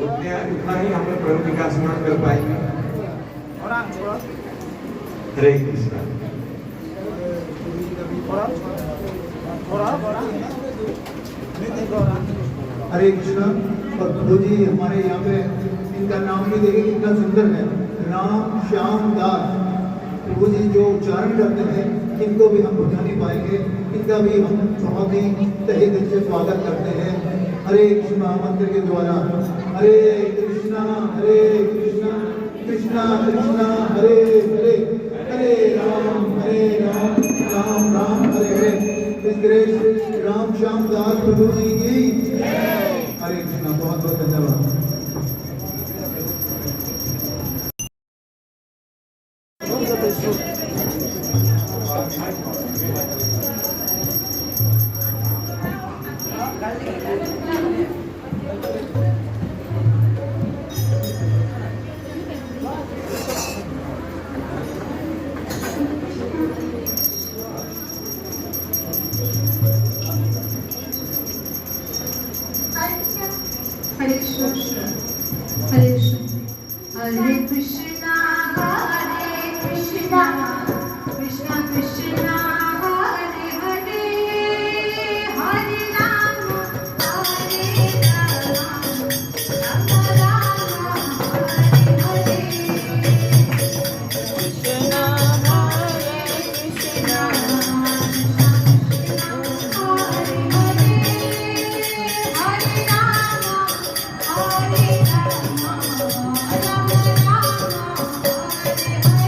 उतना ही हम लोग प्रभु जी का स्मरण कर पाएंगे। हरे कृष्णा। हरे कृष्णा। और प्रभु जी हमारे यहाँ पे इनका नाम भी देखिए कितना सुंदर है, राम श्याम दास। प्रभु जी जो उच्चारण करते हैं इनको भी हम भुला नहीं पाएंगे, इनका भी हम बहुत ही तहे दिल से स्वागत करते हैं हरे कृष्ण महामंत्र के द्वारा। हरे कृष्णा कृष्णा कृष्णा हरे हरे, हरे राम राम राम हरे हरे। श्री राम श्याम दास प्रभु जी की हरे कृष्णा। बहुत बहुत धन्यवाद। हरे कृष्ण हरे कृष्ण हरे कृष्णा कृष्णा कृष्णा हरे हरे, हरे राम राम राम हरे हरे। कृष्णा हरे कृष्णा हरे हरे, हरे राम हरे राम राम राम हरे हरे।